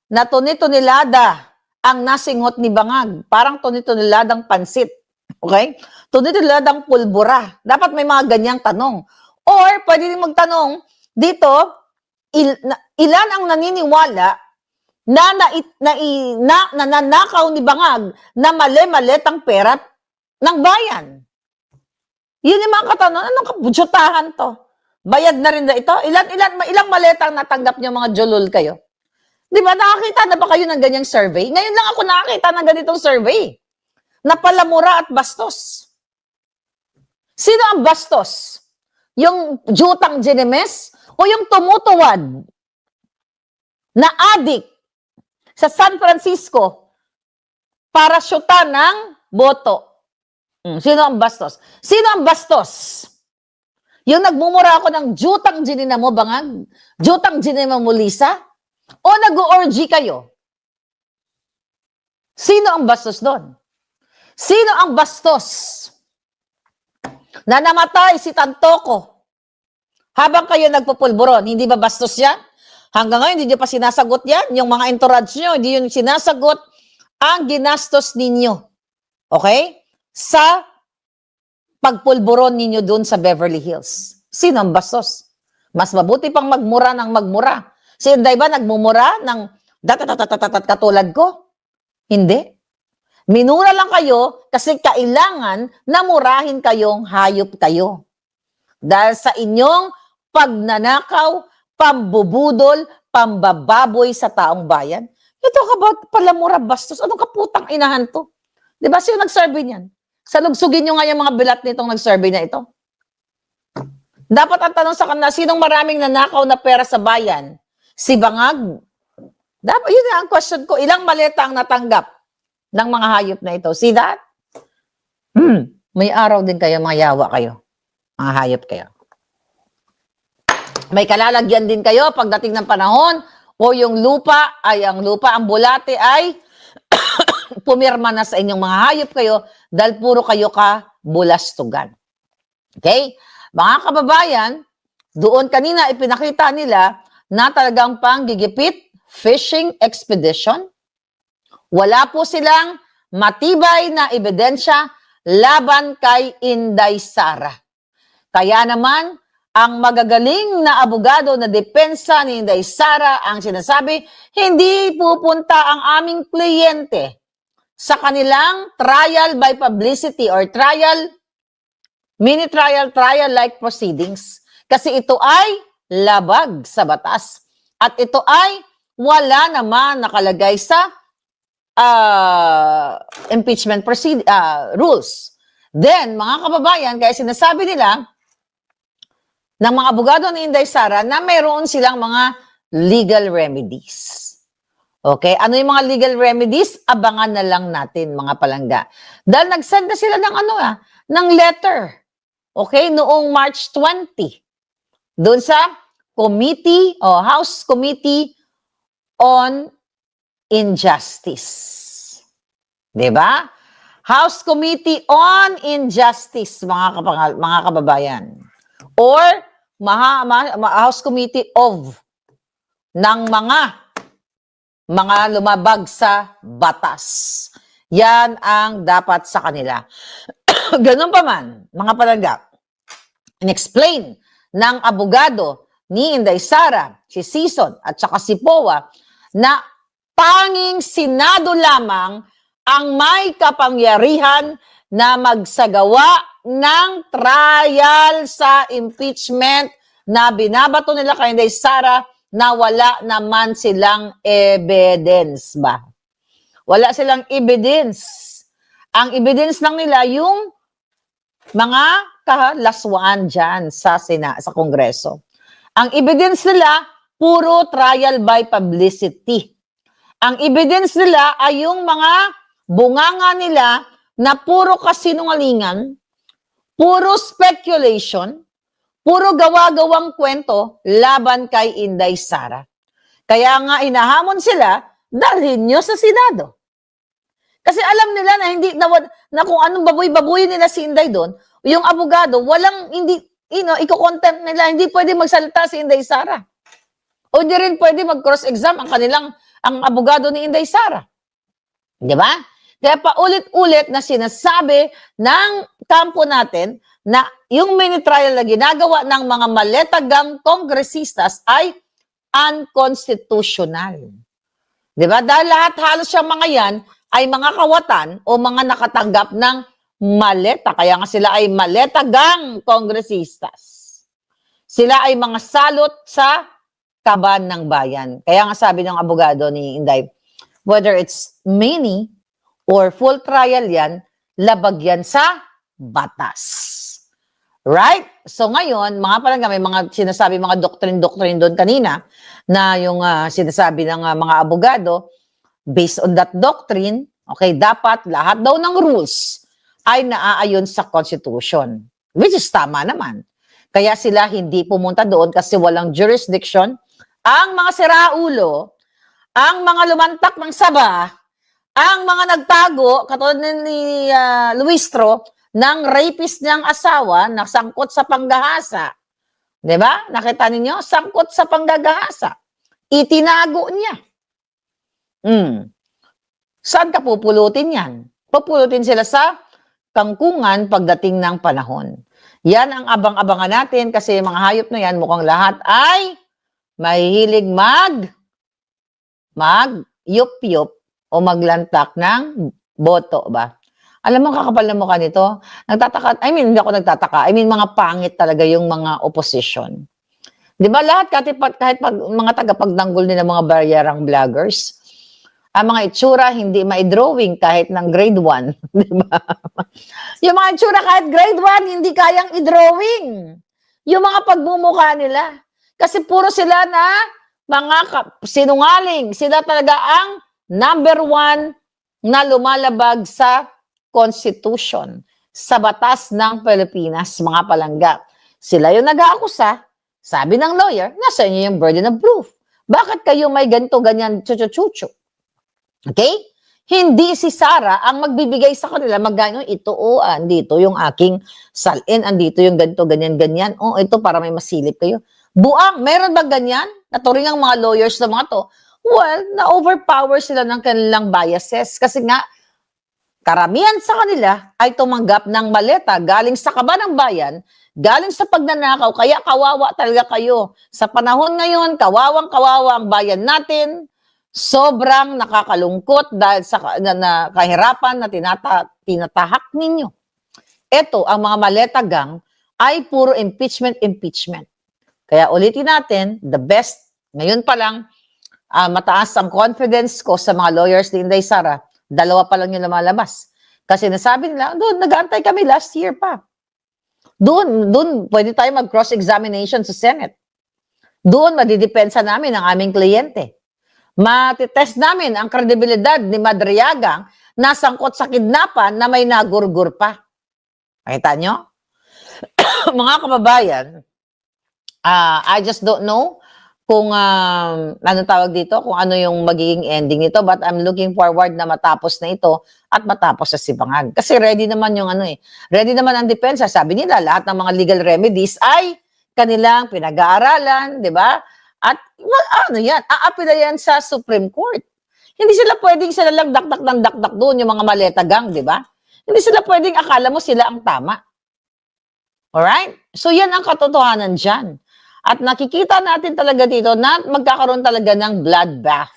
A: na tonelada ang nasinghot ni Bangag? Parang tonneladang pansit. Okay? Tonneladang pulbura. Dapat may mga ganyang tanong. Or pwede din magtanong dito, ilan ang naniniwala na nanakaw ni Bangag na mali-maletang pera ng bayan? Yun yung mga katanungan. Anong kabudyutahan to? Bayad na rin na ito? Ilang maletang natanggap niyo mga jolol kayo? Di ba? Nakakita na ba kayo ng ganyang survey? Ngayon lang ako nakakita ng ganitong survey. Napalamura at bastos. Sino ang bastos? Yung jutang Ginemes o yung tumutuwad na adik sa San Francisco para syutan ng boto? Sino ang bastos? Sino ang bastos? Yung nagmumura ako ng jutang Ginina mo, Bangag? Jutang Ginina mo, Lisa? O nag-orgy kayo? Sino ang bastos doon? Sino ang bastos na namatay si Tantoko habang kayo nagpupulburon? Hindi ba bastos yan? Hanggang ngayon, hindi nyo pa sinasagot yan. Yung mga entourage nyo, hindi yun sinasagot ang ginastos ninyo. Okay? Sa pagpulburon ninyo doon sa Beverly Hills. Sino ang bastos? Mas mabuti pang magmura ng magmura. Si Inday ba nagmumura ng katulad ko? Hindi. Minura lang kayo kasi kailangan na murahin kayong hayop kayo. Dahil sa inyong pagnanakaw, pambubudol, pambababoy sa taong bayan. Ito ka ba palamura bastos? Anong kaputang inahan to? Di ba? Sino nag-survey niyan? Salugsugin nyo nga yung mga bilat nitong nag-survey na ito. Dapat ang tanong sa kanila, sinong maraming nanakaw na pera sa bayan? Si Bangag? Dapat, yun nga ang question ko. Ilang maleta ang natanggap ng mga hayop na ito? See that? May araw din kayo, mga yawa kayo. Mga hayop kayo. May kalalagyan din kayo pagdating ng panahon o yung lupa, ang bulate ay pumirma na sa inyong mga hayop kayo dahil puro kayo bulastugan. Okay? Mga kababayan, doon kanina ipinakita nila na talagang panggigipit, fishing expedition. Wala po silang matibay na ebidensya laban kay Inday Sara. Kaya naman, ang magagaling na abogado na depensa ni Inday Sara ang sinasabi, hindi pupunta ang aming kliyente sa kanilang trial by publicity or mini-trial-like proceedings. Kasi ito ay labag sa batas. At ito ay wala naman nakalagay sa impeachment rules. Then, mga kababayan, kaya sinasabi nila ng mga abogado ni Inday Sara na mayroon silang mga legal remedies. Okay? Ano yung mga legal remedies? Abangan na lang natin, mga palangga. Dahil nag-send na sila ng ng letter okay, noong March 20, doon sa committee o House Committee on Injustice. 'Di ba? House Committee on Injustice, mga kababayan. Or House Committee of ng mga lumabag sa batas. Yan ang dapat sa kanila. Ganun pa man, mga palangga, in-explain ng abogado ni Inday Sara, si Sison at saka si Powa na tanging Senado lamang ang may kapangyarihan na magsagawa ng trial sa impeachment na binabato nila kay Inday Sara na wala naman silang evidence ba? Wala silang evidence. Ang evidence lang nila yung mga kalaswaan dyan sa Kongreso. Ang evidence nila, puro trial by publicity. Ang evidence nila ay yung mga bunganga nila na puro kasinungalingan, puro speculation, puro gawa-gawang kwento laban kay Inday Sara. Kaya nga inahamon sila, dalhin nyo sa Senado. Kasi alam nila na hindi na kung anong baboy-baboy nila si Inday doon, yung abogado, iko-contempt nila, hindi pwede magsalita si Inday Sara. O hindi rin pwede mag-cross-exam ang abogado ni Inday Sara. Di ba? Kaya paulit-ulit na sinasabi ng kampo natin na yung mini trial na ginagawa ng mga maletagang kongresistas ay unconstitutional. Di ba? Dahil lahat halos siyang mga yan ay mga kawatan o mga nakatanggap ng maleta. Kaya nga sila ay maletagang kongresistas. Sila ay mga salot sa kaban ng bayan. Kaya nga sabi ng abogado ni Inday, whether it's mini or full trial yan, labag yan sa batas. Right? So ngayon, mga palangga, may mga sinasabi, mga doctrine doon kanina, na yung sinasabi ng mga abogado, based on that doctrine, okay, dapat lahat daw ng rules ay naaayon sa Constitution. Which is tama naman. Kaya sila hindi pumunta doon kasi walang jurisdiction. Ang mga siraulo, ang mga lumantak ng saba, ang mga nagtago, katulad ni Luistro, ng rapist niyang asawa na sangkot sa panggahasa. Di ba? Nakita ninyo? Sangkot sa panggagahasa. Itinago niya. Saan ka pupulutin yan? Pupulutin sila sa kangkungan pagdating ng panahon. Yan ang abang-abangan natin kasi mga hayop na yan, mukhang lahat ay mahihilig yup-yup o maglantak ng boto ba? Alam mo, kakapal na mukha nito. Hindi ako nagtataka. Mga pangit talaga yung mga opposition. Di ba lahat, kahit mga tagapagtanggol din ng mga baryerang vloggers, ang mga itsura hindi ma-drawing kahit ng grade 1. Di ba? Yung mga itsura kahit grade 1, hindi kayang i-drawing. Yung mga pagmumukha nila. Kasi puro sila na mga sinungaling. Sila talaga ang number 1 na lumalabag sa Constitution, sa batas ng Pilipinas, mga palangga. Sila yung nag-aakusa. Sabi ng lawyer, nasa inyo yung burden of proof. Bakit kayo may ganito, ganyan, chuchu-chuchu? Okay? Hindi si Sara ang magbibigay sa kanila, magkano ito, andito yung aking salin, andito yung ganito, ganyan, ganyan. Ito para may masilip kayo. Buang, meron ba ganyan? Naturing ang mga lawyers na mga to. Well, na-overpower sila ng kanilang biases. Kasi nga, karamihan sa kanila ay tumanggap ng maleta galing sa kaba ng bayan, galing sa pagnanakaw, kaya kawawa talaga kayo. Sa panahon ngayon, kawawang-kawawa ang bayan natin, sobrang nakakalungkot dahil sa kahirapan na tinatahak ninyo. Ito, ang mga maleta gang ay puro impeachment. Kaya ulitin natin, the best, ngayon pa lang, mataas ang confidence ko sa mga lawyers ni Inday Sara. 2 pa lang yung lumalabas. Kasi nasabi nila, doon, nag-aantay kami last year pa. Doon, pwede tayo mag-cross-examination sa Senate. Doon, madidepensa namin ang aming kliyente. Matitest namin ang kredibilidad ni Madriagang na sangkot sa kidnapan na may nagurgur pa. Nakita nyo? Mga kababayan, I just don't know kung anong tawag dito, kung ano yung magiging ending nito, but I'm looking forward na matapos na ito at matapos sa Sibangag. Kasi ready naman yung ready naman ang depensa. Sabi nila, lahat ng mga legal remedies ay kanilang pinag-aaralan, di ba? At ano yan, aapila yan sa Supreme Court. Hindi sila pwedeng sila lang dakdak ng dakdak doon, yung mga maleta gang, di ba? Hindi sila pwedeng akala mo sila ang tama. Alright? So yan ang katotohanan dyan. At nakikita natin talaga dito na magkakaroon talaga ng bloodbath.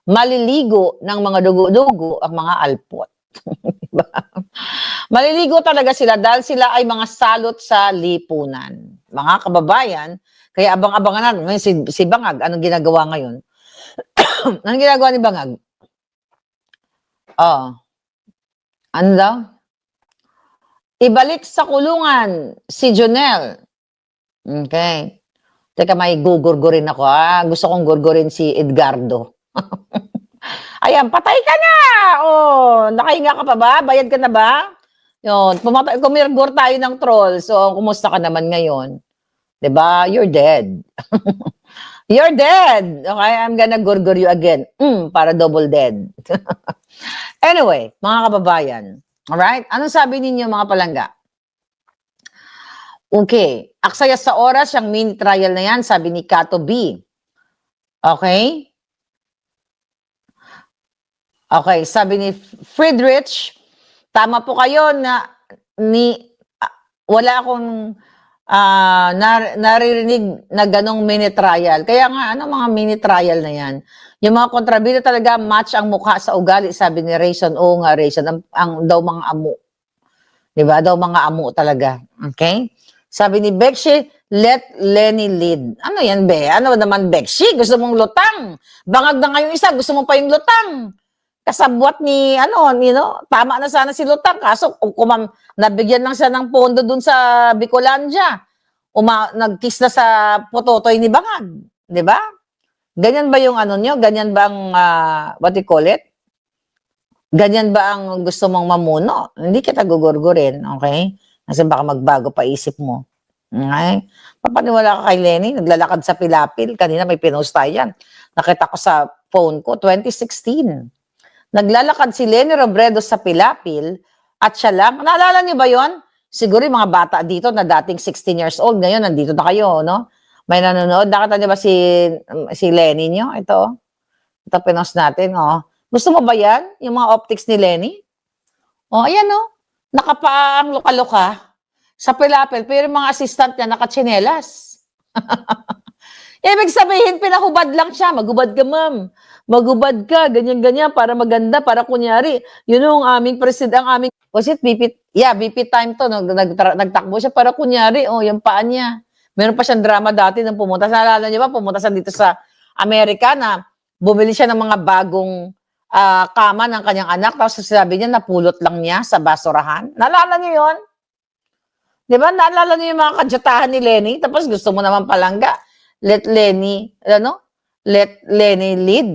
A: Maliligo ng mga dugo-dugo ang mga alpot. Diba? Maliligo talaga sila dahil sila ay mga salot sa lipunan. Mga kababayan, kaya abang-abangan natin. Ngayon, si Bangag, anong ginagawa ngayon? Anong ginagawa ni Bangag? Ano daw? Ibalik sa kulungan si Jonel. Okay. Teka, may gugurgurin ako. Gusto kong gurgurin si Edgardo. Ayan, patay ka na! Oh, nakahinga ka pa ba? Bayad ka na ba? Yun, kumirgur tayo ng troll. So, kumusta ka naman ngayon? 'Di ba? You're dead. You're dead. Okay, I'm gonna gurgur you again. Para double dead. Anyway, mga kababayan. Alright? Anong sabi ninyo mga palangga? Okay. Aksaya sa oras, yung mini trial na yan, sabi ni Kato B. Okay? Okay, sabi ni Friedrich, tama po kayo na wala akong naririnig na ganong mini trial. Kaya nga, mga mini trial na yan? Yung mga kontrabida talaga, match ang mukha sa ugali, sabi ni Rayson. Oo nga, Rayson, ang daw mga amo. Diba? Daw mga amo talaga. Okay? Sabi ni Bekshi, let Lenny lead. Ano yan, be? Ano naman, Bekshi? Gusto mong lutang? Bangag na ngayong isa, gusto mo pa yung lutang? Kasabwat ni, tama na sana si lutang. Kaso, kung nabigyan lang siya ng pondo dun sa Bicolandia, nag-kiss na sa pototoy ni Bangag. Di ba? Ganyan ba yung nyo? Ganyan ba ang, what you call it? Ganyan ba ang gusto mong mamuno? Hindi kita gugurgurin, okay? Kasi baka magbago pa isip mo. Okay? Papaniwala ka kay Lenny, naglalakad sa Pilapil. Kanina may pinost tayo yan. Nakita ko sa phone ko, 2016. Naglalakad si Lenny Robredo sa Pilapil at siya lang. Naalala niyo ba yon? Siguro yung mga bata dito na dating 16 years old, ngayon nandito na kayo, no? May nanonood. Nakita niyo ba si Lenny niyo? Ito pinost natin, oh. Gusto mo ba yan? Yung mga optics ni Lenny? Oh, ayan, oh. Nakapaang luka-luka sa Pilapil, pero yung mga assistant niya nakatsinelas. Ibig sabihin, pinahubad lang siya. Magubad ka, ma'am. Magubad ka, ganyan-ganyan, para maganda, para kunyari. Yun yung aming president, ang aming, was it BP? Yeah, BP time to. Nagtakbo siya para kunyari, yung paa niya. Meron pa siyang drama dati nang pumunta. Naalala niyo ba, pumunta siya dito sa Amerika na bumili siya ng mga bagong kama ng kanyang anak, tapos sabi niya, napulot lang niya sa basurahan. Naalala niyo yun? Di ba? Naalala niyo yung mga kadyatahan ni Lenny? Tapos gusto mo naman palangga. Let Lenny lead.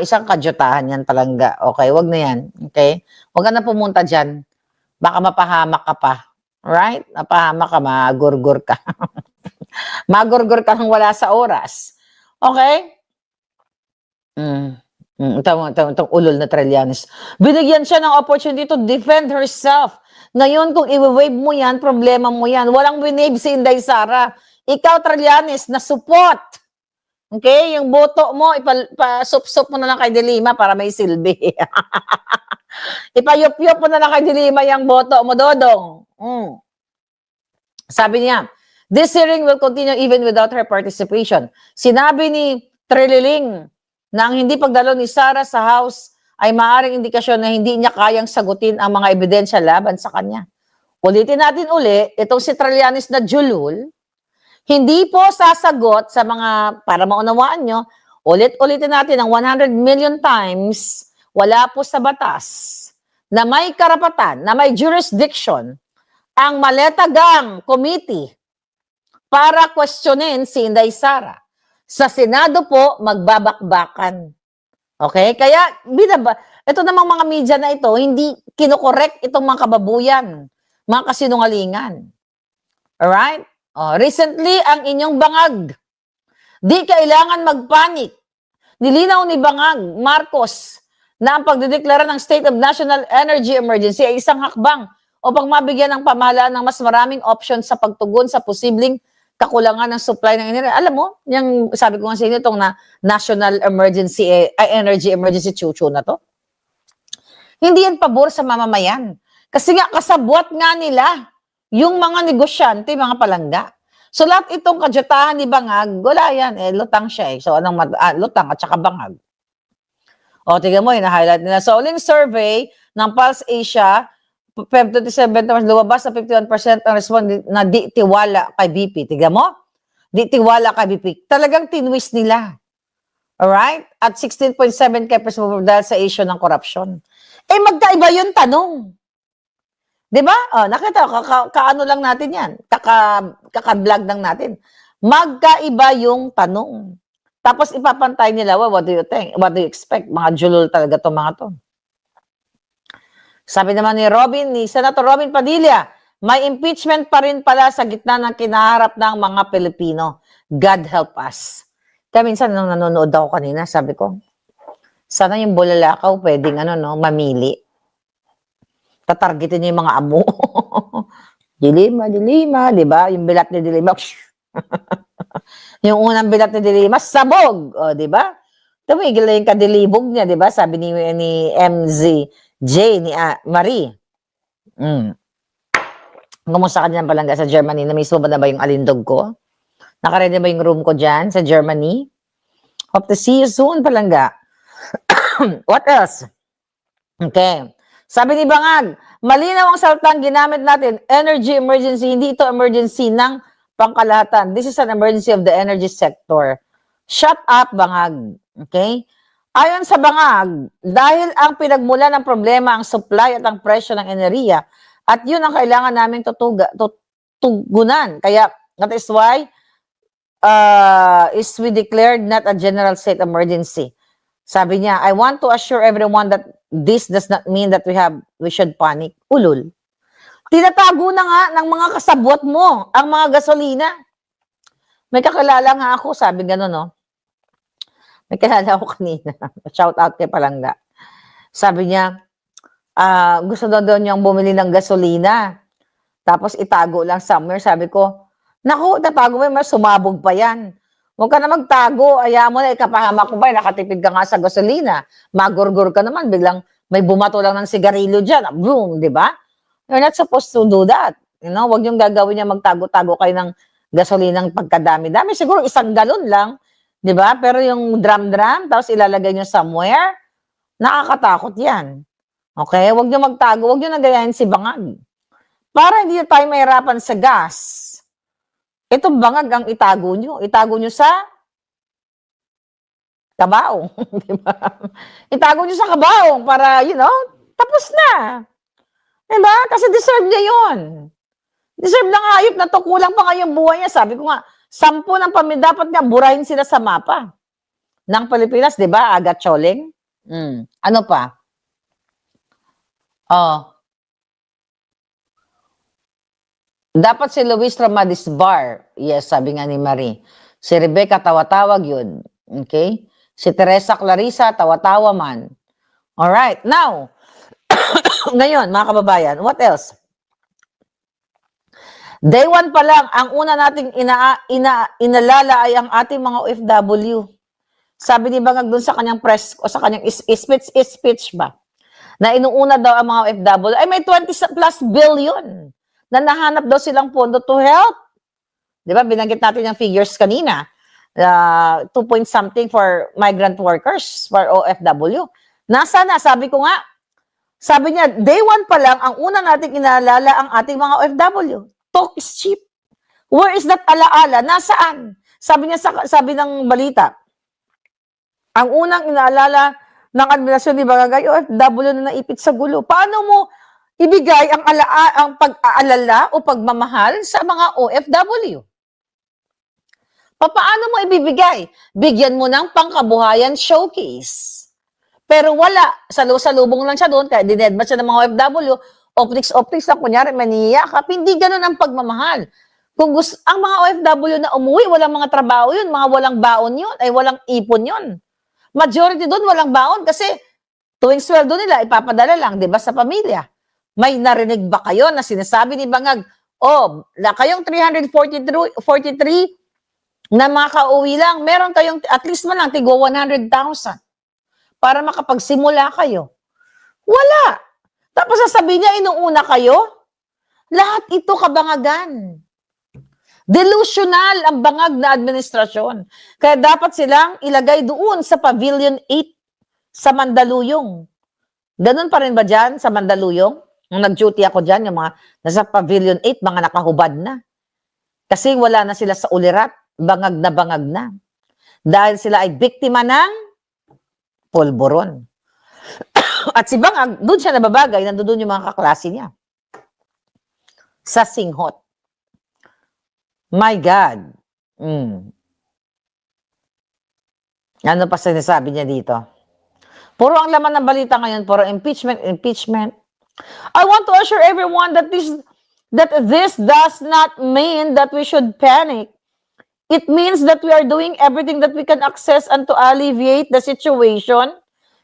A: Isang kadyatahan yan palangga. Okay, wag na yan. Okay? Wag ka na pumunta dyan. Baka mapahamak ka pa. Right? Mapahamak ka, magurgur ka. Magurgur ka nang wala sa oras. Okay? Itong ulol na Trillanes. Binigyan siya ng opportunity to defend herself. Ngayon, kung i-wave mo yan, problema mo yan. Walang winave si Inday Sara. Ikaw, Trillanes, na support. Okay? Yung boto mo, ipasup-sup mo na lang kay Dilima para may silbi. Ipayup-yup mo na lang kay Dilima yung boto mo, Dodong. Sabi niya, this hearing will continue even without her participation. Sinabi ni Trililing na ang hindi pagdalo ni Sara sa House ay maaaring indikasyon na hindi niya kayang sagutin ang mga ebidensya laban sa kanya. Ulitin natin uli, itong si Trillanes na julul, hindi po sasagot sa mga, para maunawaan nyo, ulitin natin ang 100 million times, wala po sa batas na may karapatan, na may jurisdiction, ang Maleta Gang Committee para questionin si Inday Sara. Sa Senado po, magbabakbakan. Okay? Kaya, ito namang mga media na ito, hindi kinokorek itong mga kababuyan, mga kasinungalingan. Alright? Recently, ang inyong bangag. Di kailangan magpanik. Nilinaw ni Bangag Marcos na ang pagdedeklara ng State of National Energy Emergency ay isang hakbang upang mabigyan ng pamahalaan ng mas maraming options sa pagtugon sa posibleng kakulangan ng supply ng energy. Alam mo, yung sabi ko nga sa inyo, itong na National Emergency, Energy Emergency chuchu na to, hindi yan pabor sa mamamayan. Kasi nga, kasabwat nga nila yung mga negosyante, mga palangga. So, lahat itong kadyatahan ni Bangag, wala yan. Lutang siya eh. So, lutang at saka Bangag. Tingnan mo, hina-highlight nila. Sa uling survey ng Pulse Asia, Feb 27, lumabas na 51% ang respond na di tiwala kay BP. Tignan mo? Di tiwala kay BP. Talagang tinwist nila. Alright? At 16.7 kay percent dahil sa issue ng corruption. Magkaiba yung tanong. Diba? Nakita, kaano lang natin yan. Kaka-vlog lang natin. Magkaiba yung tanong. Tapos ipapantay nila, well, what do you think? What do you expect? Mga julol talaga itong mga to. Sabi naman ni Senator Robin Padilla, may impeachment pa rin pala sa gitna ng kinaharap ng mga Pilipino. God help us. Kaya minsan nung nanonood ako kanina, sabi ko, sana yung bulalakaw pwedeng mamili. Tatargetin niya yung mga amo. Dilima, di ba? Yung bilat ni Dilima. Yung unang bilat ni Dilima, sabog. Di ba? Tumigil na yung kadilibog niya, di ba? Sabi ni MZJ, ni Marie. Kumusta ka dyan palangga sa Germany? Na-miss mo ba na ba yung alindog ko? Nakaready ba yung room ko dyan sa Germany? Hope to see you soon, palangga. What else? Okay. Sabi ni Bangag, malinaw ang salitang ginamit natin, energy emergency, hindi ito emergency ng pangkalahatan. This is an emergency of the energy sector. Shut up, Bangag. Okay? Ayon sa Bangag, dahil ang pinagmula ng problema ang supply at ang presyo ng enerhiya, at yun ang kailangan naming tugunan. Kaya, that is why is we declared not a general state emergency. Sabi niya, I want to assure everyone that this does not mean that we should panic. Ulul. Tinatago na nga ng mga kasabwat mo ang mga gasolina. May kakilala nga ako, sabi gano'n, no? May kilala ako kanina. Shout out kay Palangga. Sabi niya, gusto daw niyang bumili ng gasolina. Tapos itago lang somewhere. Sabi ko, naku, tatago mo, mas sumabog pa yan. Huwag ka na magtago, ayaw mo na, ikapahamak mo ba, nakatipid ka nga sa gasolina, magurgur ka naman, biglang may bumato lang ng sigarilyo dyan, boom, di ba? You're not supposed to do that. You know, huwag yung gagawin niya magtago-tago kayo ng gasolinang pagkadami-dami. Siguro isang galon lang, di ba? Pero yung drum-drum, tapos ilalagay niyo somewhere, nakakatakot yan. Okay? Huwag niyo magtago, huwag niyo nagayahin si Bangag. Para hindi tayo mahirapan sa gas. Itong Bangag ang itago nyo. Itago nyo sa kabaong. Diba? Itago nyo sa kabaong para, tapos na. Diba? Kasi deserve niya yun. Deserve ng hayop na to. Kulang pa ngayong buhay niya. Sabi ko nga, 10 ng pamilya, dapat nga burahin sila sa mapa ng Pilipinas. Diba? Aga Choling. Ano pa? Dapat si Luis Ramadisbar. Yes, sabi nga ni Marie. Si Rebecca, tawa-tawag yun. Okay? Si Teresa Clarissa, tawa-tawa man. Alright. Now, ngayon, mga kababayan, what else? Day 1 pa lang, ang una nating inalala ay ang ating mga OFW. Sabi ni Bangag dun sa kanyang press, o sa kanyang speech ba? Na inuuna daw ang mga OFW. Ay, may 20 plus billion na nahanap daw silang pondo to help. Di ba? Binanggit natin yung figures kanina. 2 point something for migrant workers, for OFW. Nasa na? Sabi ko nga, sabi niya, day 1 pa lang, ang una nating inaalala ang ating mga OFW. Talk is cheap. Where is that alaala? Nasaan? Sabi niya, sabi ng balita, ang unang inaalala ng administrasyon ni Bangagay, OFW na naipit sa gulo. Paano mo ibigay ang pag-aalala o pagmamahal sa mga OFW? Paano mo ibibigay? Bigyan mo ng pangkabuhayan showcase. Pero wala. Salubong lang siya doon, kaya dinedmat siya ng mga OFW, optics lang, kunyari, maniyakap. Hindi ganun ang pagmamahal. Kung ang mga OFW na umuwi, walang mga trabaho yun, mga walang baon yun, ay walang ipon yun. Majority doon walang baon kasi tuwing sweldo nila, ipapadala lang, di ba, sa pamilya. May narinig ba kayo na sinasabi ni Bangag, oh, kayong 343 na makauwi lang, meron kayong at least man lang tigo 100,000 para makapagsimula kayo. Wala. Tapos sasabihin niya, inuuna kayo? Lahat ito kabangagan. Delusional ang bangag na administrasyon. Kaya dapat silang ilagay doon sa Pavilion 8 sa Mandaluyong. Ganun pa rin ba dyan sa Mandaluyong? Nung nag-duty ako dyan, yung mga nasa Pavilion 8, mga nakahubad na. Kasi wala na sila sa ulirat, bangag na. Dahil sila ay biktima ng pulburon. At si Bangag, doon siya nababagay, nandoon yung mga kaklase niya. Sa Singhot. My God. Ano pa sinasabi niya dito? Puro ang laman ng balita ngayon, puro impeachment. I want to assure everyone that this does not mean that we should panic. It means that we are doing everything that we can access and to alleviate the situation.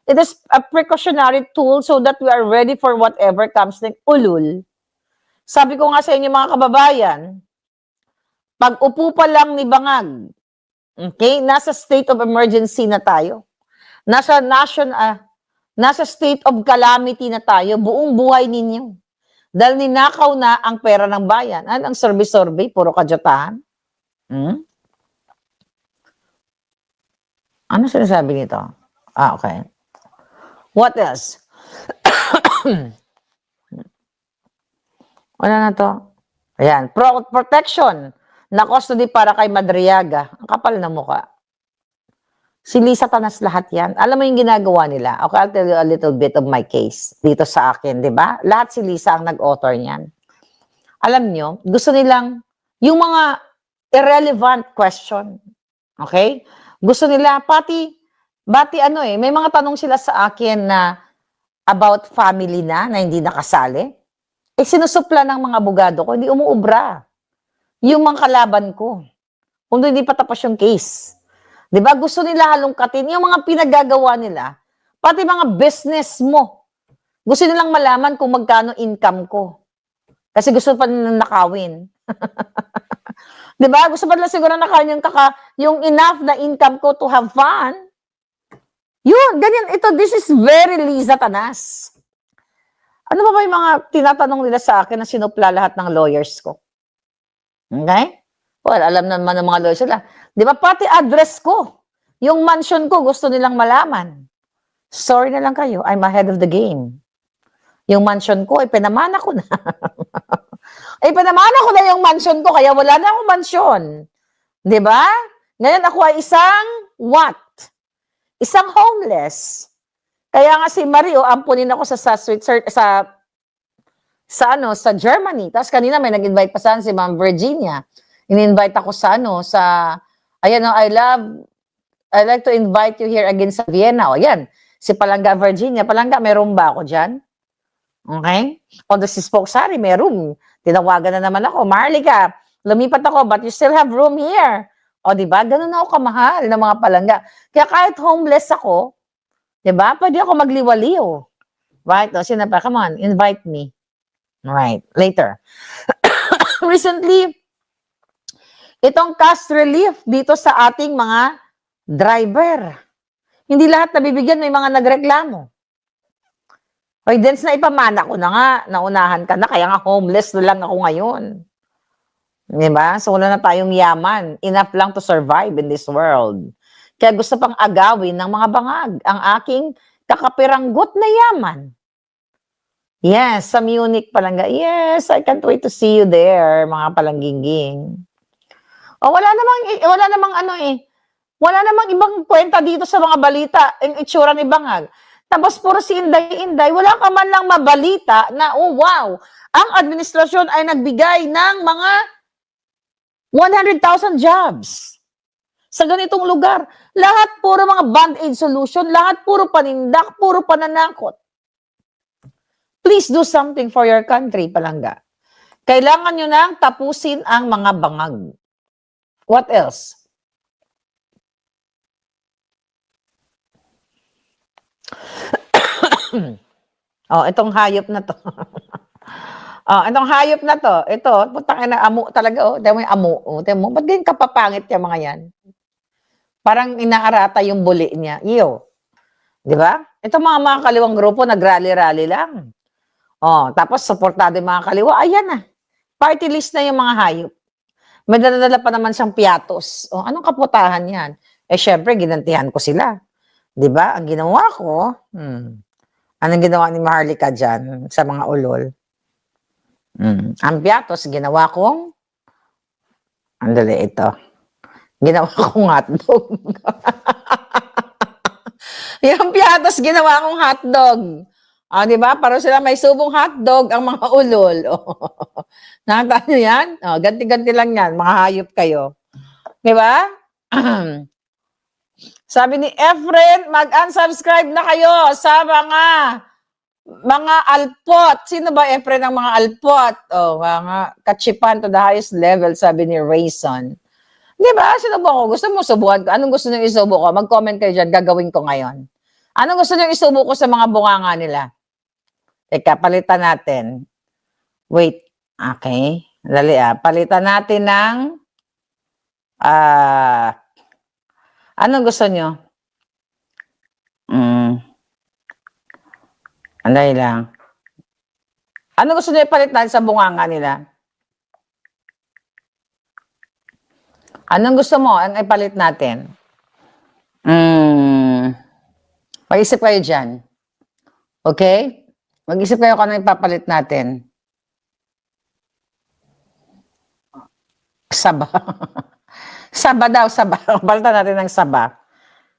A: It is a precautionary tool so that we are ready for whatever comes next. Ulul. Sabi ko nga sa inyo mga kababayan, pag upo pa lang ni Bangag, okay, nasa state of emergency na tayo. Nasa state of calamity na tayo, buong buhay ninyo. Dahil ninakaw na ang pera ng bayan. Ang survey, puro kajotahan. Ano sinasabi nito? Okay. What else? Wala na to. Ayan. Protection na custody para kay Madriaga. Ang kapal na mukha. Si Lisa Tanas lahat yan. Alam mo yung ginagawa nila? Okay, I'll tell you a little bit of my case dito sa akin, di ba? Lahat si Lisa ang nag-author niyan. Alam nyo, gusto nilang yung mga irrelevant question. Okay? Gusto nila, pati may mga tanong sila sa akin na about family na hindi nakasali. Sinusupla ng mga abogado ko, hindi umuubra. Yung mga kalaban ko. Kung hindi pa tapos yung case. Di ba? Gusto nila halongkatin yung mga pinagagawa nila. Pati mga business mo. Gusto nilang malaman kung magkano income ko. Kasi gusto pa nilang nakawin. Di ba? Gusto pa nila siguro nakawin yung enough na income ko to have fun. Yun, ganyan. This is very Liza Tanas. Ano ba yung mga tinatanong nila sa akin na sinupla lahat ng lawyers ko? Okay? Well, alam naman ng mga lawyers sila. Di ba, pati address ko, yung mansion ko, gusto nilang malaman. Sorry na lang kayo, I'm ahead of the game. Yung mansion ko, pinamana ko na. Pinamana ko na yung mansion ko, kaya wala na akong mansion. Di ba? Ngayon ako ay isang what? Isang homeless. Kaya nga si Mario, ampunin ako sa Germany. Tapos kanina may nag-invite pa si Ma'am Virginia. In-invite ako I like to invite you here again sa Vienna. O yan, si Palangga Virginia. Palangga, meron ba ako dyan? Okay? O si Spokesari, meron. Tinawagan na naman ako. Marlica, lumipat ako, but you still have room here. O diba? Ganun ako kamahal ng mga palangga. Kaya kahit homeless ako, diba? Pwede ako magliwaliw. Right? O, sinapa, come on, invite me. Right, later. Recently, itong cash relief dito sa ating mga driver. Hindi lahat nabibigyan, may mga nagreklamo. Hoy, Dens, na ipamana ko na nga, naunahan ka na, kaya nga homeless na lang ako ngayon. Diba? So, wala na tayong yaman. Enough lang to survive in this world. Kaya gusto pang agawin ng mga bangag ang aking kakapiranggot na yaman. Yes, sa Munich Palangga. Yes, I can't wait to see you there, mga palangginging. O, wala namang ibang kwenta dito sa mga balita, ang itsura ni Bangag. Tapos puro si Inday-Inday, wala ka man lang mabalita na, oh wow, ang administrasyon ay nagbigay ng mga 100,000 jobs sa ganitong lugar. Lahat puro mga band-aid solution, lahat puro panindak, puro pananakot. Please do something for your country, Palangga. Kailangan nyo nang tapusin ang mga bangag. What else? Itong hayop na to. Itong hayop na to. Ito, putang ina, amo talaga. Tignan mo yung amo. Tignan mo, ba't ganyan kapapangit yung mga yan? Parang inaarata yung buli niya. Iyo. Di ba? Ito mga kaliwang grupo, nag-rally-rally lang. Tapos suportado yung mga kaliwa. Ayan na. Party list na yung mga hayop. May dala pa naman siyang piatos. Anong kaputahan yan? Syempre, ginantihan ko sila. Di ba? Ang ginawa ko, anong ginawa ni Maharlika dyan sa mga ulol? Ang piatos, ginawa kong, andali ito. Ginawa kong hotdog. Yung piatos, ginawa kong hotdog. Di ba? Para sila may subong hotdog ang mga ulol. Nakita nyo yan? Ganti-ganti lang yan. Mga hayop kayo. Di ba? Sabi ni Efren, mag-unsubscribe na kayo sa mga alpot. Sino ba Efren ang mga alpot? Mga kachipan to the highest level, sabi ni Rayson. Di ba? Sinubo ko. Gusto mo subuhan ko? Anong gusto nyo isubo ko? Mag-comment kayo dyan. Gagawin ko ngayon. Anong gusto nyo isubo ko sa mga bunganga nila? Teka, palitan natin. Wait. Okay. Dali palitan natin ng anong gusto nyo? Andali lang. Anong gusto nyo ipalitan sa bunganga nila? Anong gusto mo ang ipalit natin? Mag-isip kayo dyan. Okay? Mag-isip kayo kung ano ipapalit natin. Saba. Saba daw, saba. Palitan natin ng saba.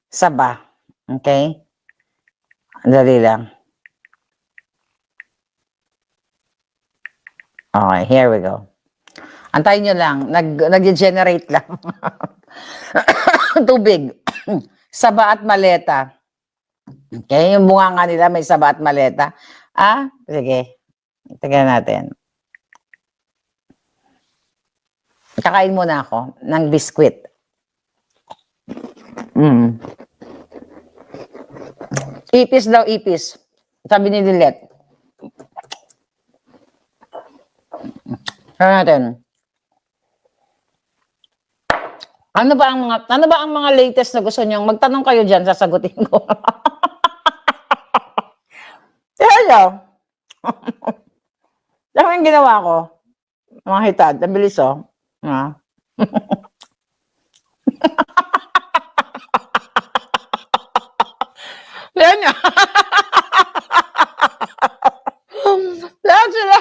A: Saba. Okay? Dali lang. Okay, here we go. Antayin nyo lang. Nag-generate lang. Tubig. Saba at maleta. Okay? Yung bunganga nila may saba at maleta. Sige. Tignan natin. Kakain muna ako ng biskwit. Ipis daw, ipis. Sabi ni Lilet. Kaya natin. Ano ba ang mga latest na gusto niyo? Magtanong kayo diyan, sasagutin ko. Hello. Ano yung ginawa ko? Mga hitad, ang bilis Yan niya. Lahat sila.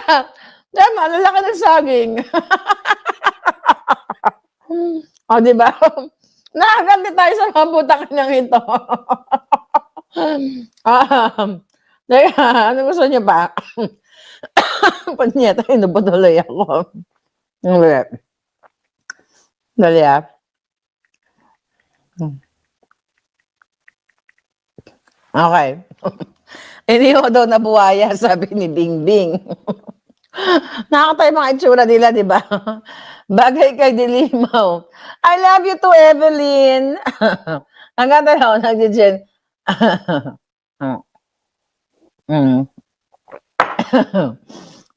A: Diba, lalaki ng saging. Diba? Nakaganti tayo sa mga putakan ng ito. Ano gusto niyo pa? Panyeta, inubutuloy ako. Dali Okay. Hindi ko daw nabuhaya, sabi ni Bingbing. Nakakatayo mga itsura nila, di ba? Bagay kay Dilimaw. I love you to Evelyn. Ang ganda na ako, nag-gen.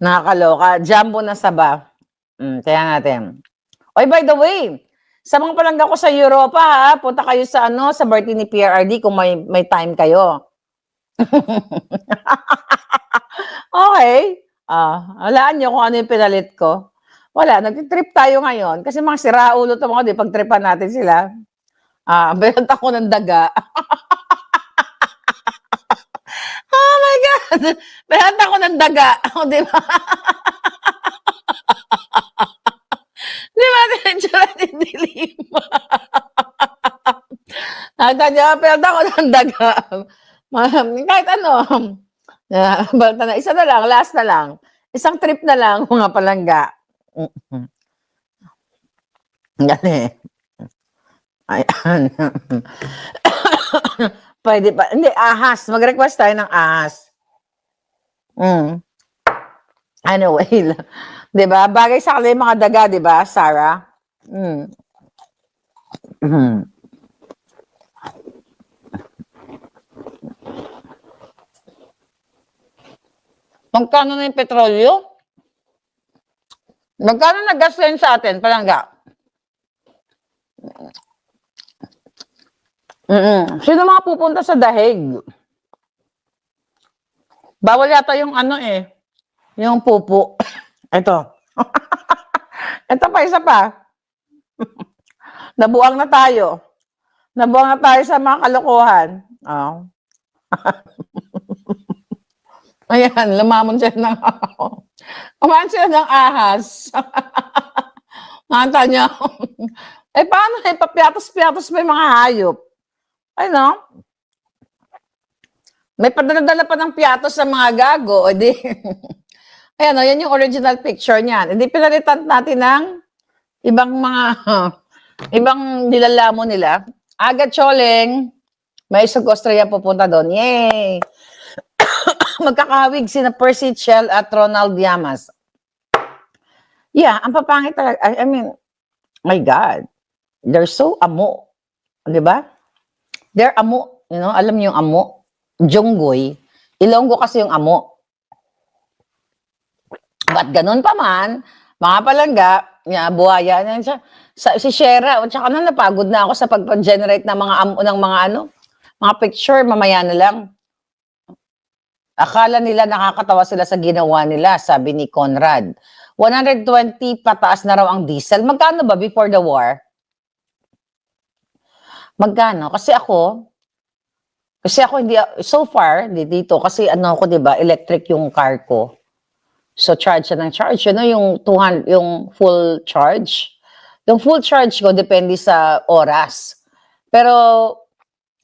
A: Nakakaloka. Jumbo na saba. Kaya natin. Oy, by the way, sa mga palangga ko sa Europa, punta kayo sa sa birthday ni PRRD kung may time kayo. Okay. Alaan nyo kung ano yung pinalit ko. Wala, nag-trip tayo ngayon. Kasi mga siraulo to mga, pag-tripan natin sila. Benta ko ng daga. Oh my God! Benta ko ng daga. Di ba? Di ba? Tinitsura ni Dilima. Benta ko ng daga. Kahit ano. Benta na. Isa na lang. Last na lang. Isang trip na lang, mga palangga. Gani. Ayan. Pwede pa. Hindi, ahas. Mag-request tayo ng ahas. Anyway, 'Di ba? Bagay sa kanila yung mga daga, 'di ba, Sarah? Mm. Mhm. Magkano na yung petrolyo? Magkano nag-gas ngayon sa atin, palangga? Sino mga pupunta sa dahig? Bawal yata yung ano eh, yung pupo. Ito. Ito pa, isa pa. Nabuang na tayo. Nabuang na tayo sa mga kalokohan. Oh. Ayan, lumamon sila ng kumain sila ng ahas. Nakita niyo? Eh, paano eh, papiatos-piatos pa yung mga hayop. Ay, no? May padala-dala pa ng piatos sa mga gago. O di, ayan, o, yan yung original picture niyan. Hindi pinalitan natin ng ibang mga, ibang nilalamo nila. Aga Choleng, may isang Australia pupunta doon. Yay! Magkakahawig sina Percy Chell at Ronald Llamas. Yeah, ang papangit talaga. I mean, my God. They're so amo. Di ba? They're amo. You know, alam niyo yung amo? Jonggoy. Ilonggo kasi yung amo. Ba't ganun pa man, mga palangga, buhaya na siya. Si Shera, at saka na napagod na ako sa pag-generate ng mga amo, ng mga ano, mga picture, mamaya na lang. Akala nila nakakatawa sila sa ginawa nila, sabi ni Conrad. 120 pataas na raw ang diesel. Magkano ba before the war? Magkano? Kasi ako hindi, so far, dito, kasi ano ko, di ba, electric yung car ko. So, charge siya ng charge. You know, yung full charge. Yung full charge ko, depende sa oras. Pero,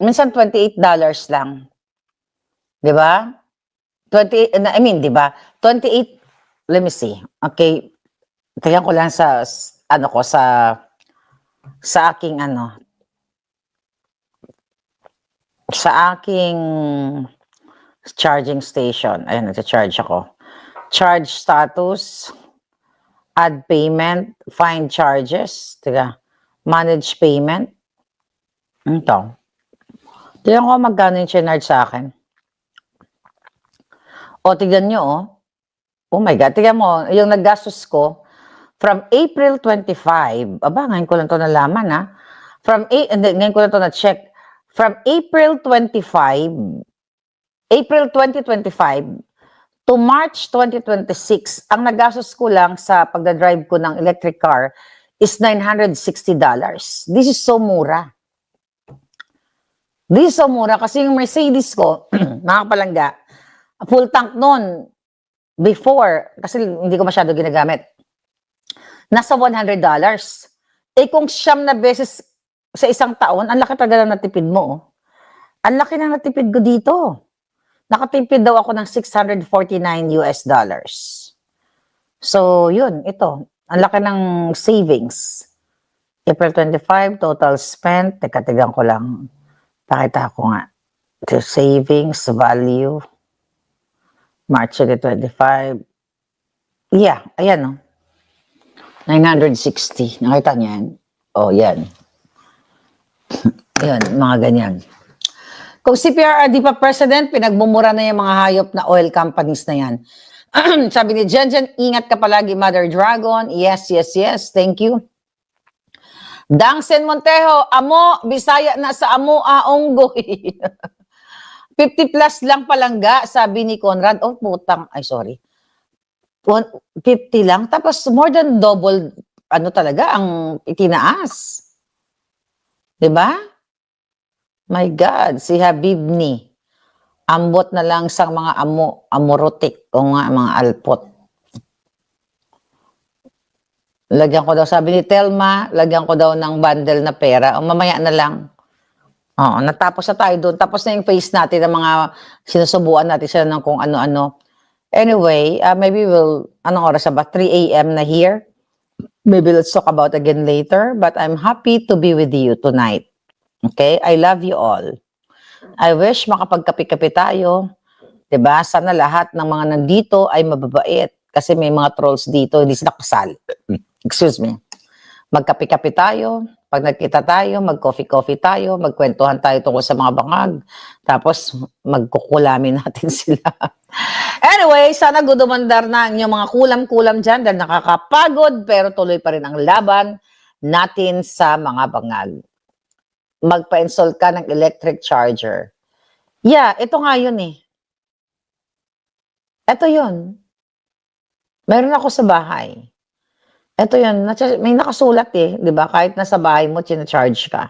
A: minsan $28 lang. Di ba? 28, I mean, di ba? 28, let me see. Okay. Tingnan ko lang sa, ano ko, sa aking, ano, sa aking charging station. Ayun, nag-charge ako. Charge status, add payment, find charges, manage payment. Ito. Tignan ko magkano yung charge sa akin. O, tignan nyo, oh. Oh my God, tignan mo, yung naggastos ko, from April 25, ngayon ko lang ito nalaman, ha? Ngayon ko lang ito na-check. From April 2025 to March 2026, ang nagastos ko lang sa pagdadrive ko ng electric car is $960. This is so mura. This is so mura kasi yung Mercedes ko, mga palangga, full tank noon, before, kasi hindi ko masyado ginagamit, nasa $100. Eh kung 9 na beses sa isang taon, ang laki talaga na natipid mo. Oh. Ang laki na natipid ko dito. Nakatipid daw ako ng $649. So, yun, ito. Ang laki ng savings. April 25, total spent. Teka-tigan ko lang. Pakita ko nga. The savings value. March 2025. Yeah, ayan, no. 960. Nakita niyo yan? Oh, yan. Yan, mga ganyan. Kung si PRRD pa president, pinagmumura na yung mga hayop na oil companies na yan. Sabi ni Jen, ingat ka palagi, Mother Dragon. Yes, yes, yes. Thank you. Dangsen Montejo, amo, Bisaya na sa amo, aonggoy. 50 plus lang palangga, sabi ni Conrad. Oh, putang, ay sorry. 50 lang, tapos more than double, ano talaga, ang itinaas. Diba? My God, si Habibni. Ambot na lang sa mga amorotik o nga mga alpot. Lagyan ko daw, sabi ni Telma, lagyan ko daw ng bundle na pera. O mamaya na lang. Oo, natapos na tayo doon. Tapos na yung face natin ng mga sinusubuan natin sila ng kung ano-ano. Anyway, maybe anong oras ba? 3 a.m. na here. Maybe let's talk about again later. But I'm happy to be with you tonight. Okay? I love you all. I wish makapagkapi-kapi tayo. 'Di ba? Sana lahat ng mga nandito ay mababait. kasi may mga trolls dito, hindi sila kasali. Excuse me. Magkape-kape tayo, pag nagkita tayo, mag-coffee-coffee tayo, magkwentuhan tayo tungkol sa mga bangag, tapos magkukulamin natin sila. Anyway, sana gudumandar na ang inyong mga kulam-kulam dyan dahil nakakapagod pero tuloy pa rin ang laban natin sa mga bangag. Magpa-install ka ng electric charger. Yeah, ito nga yun eh. Ito yun. Meron ako sa bahay. Ito yun, may nakasulat eh, di ba? Kahit nasa bahay mo, charge ka.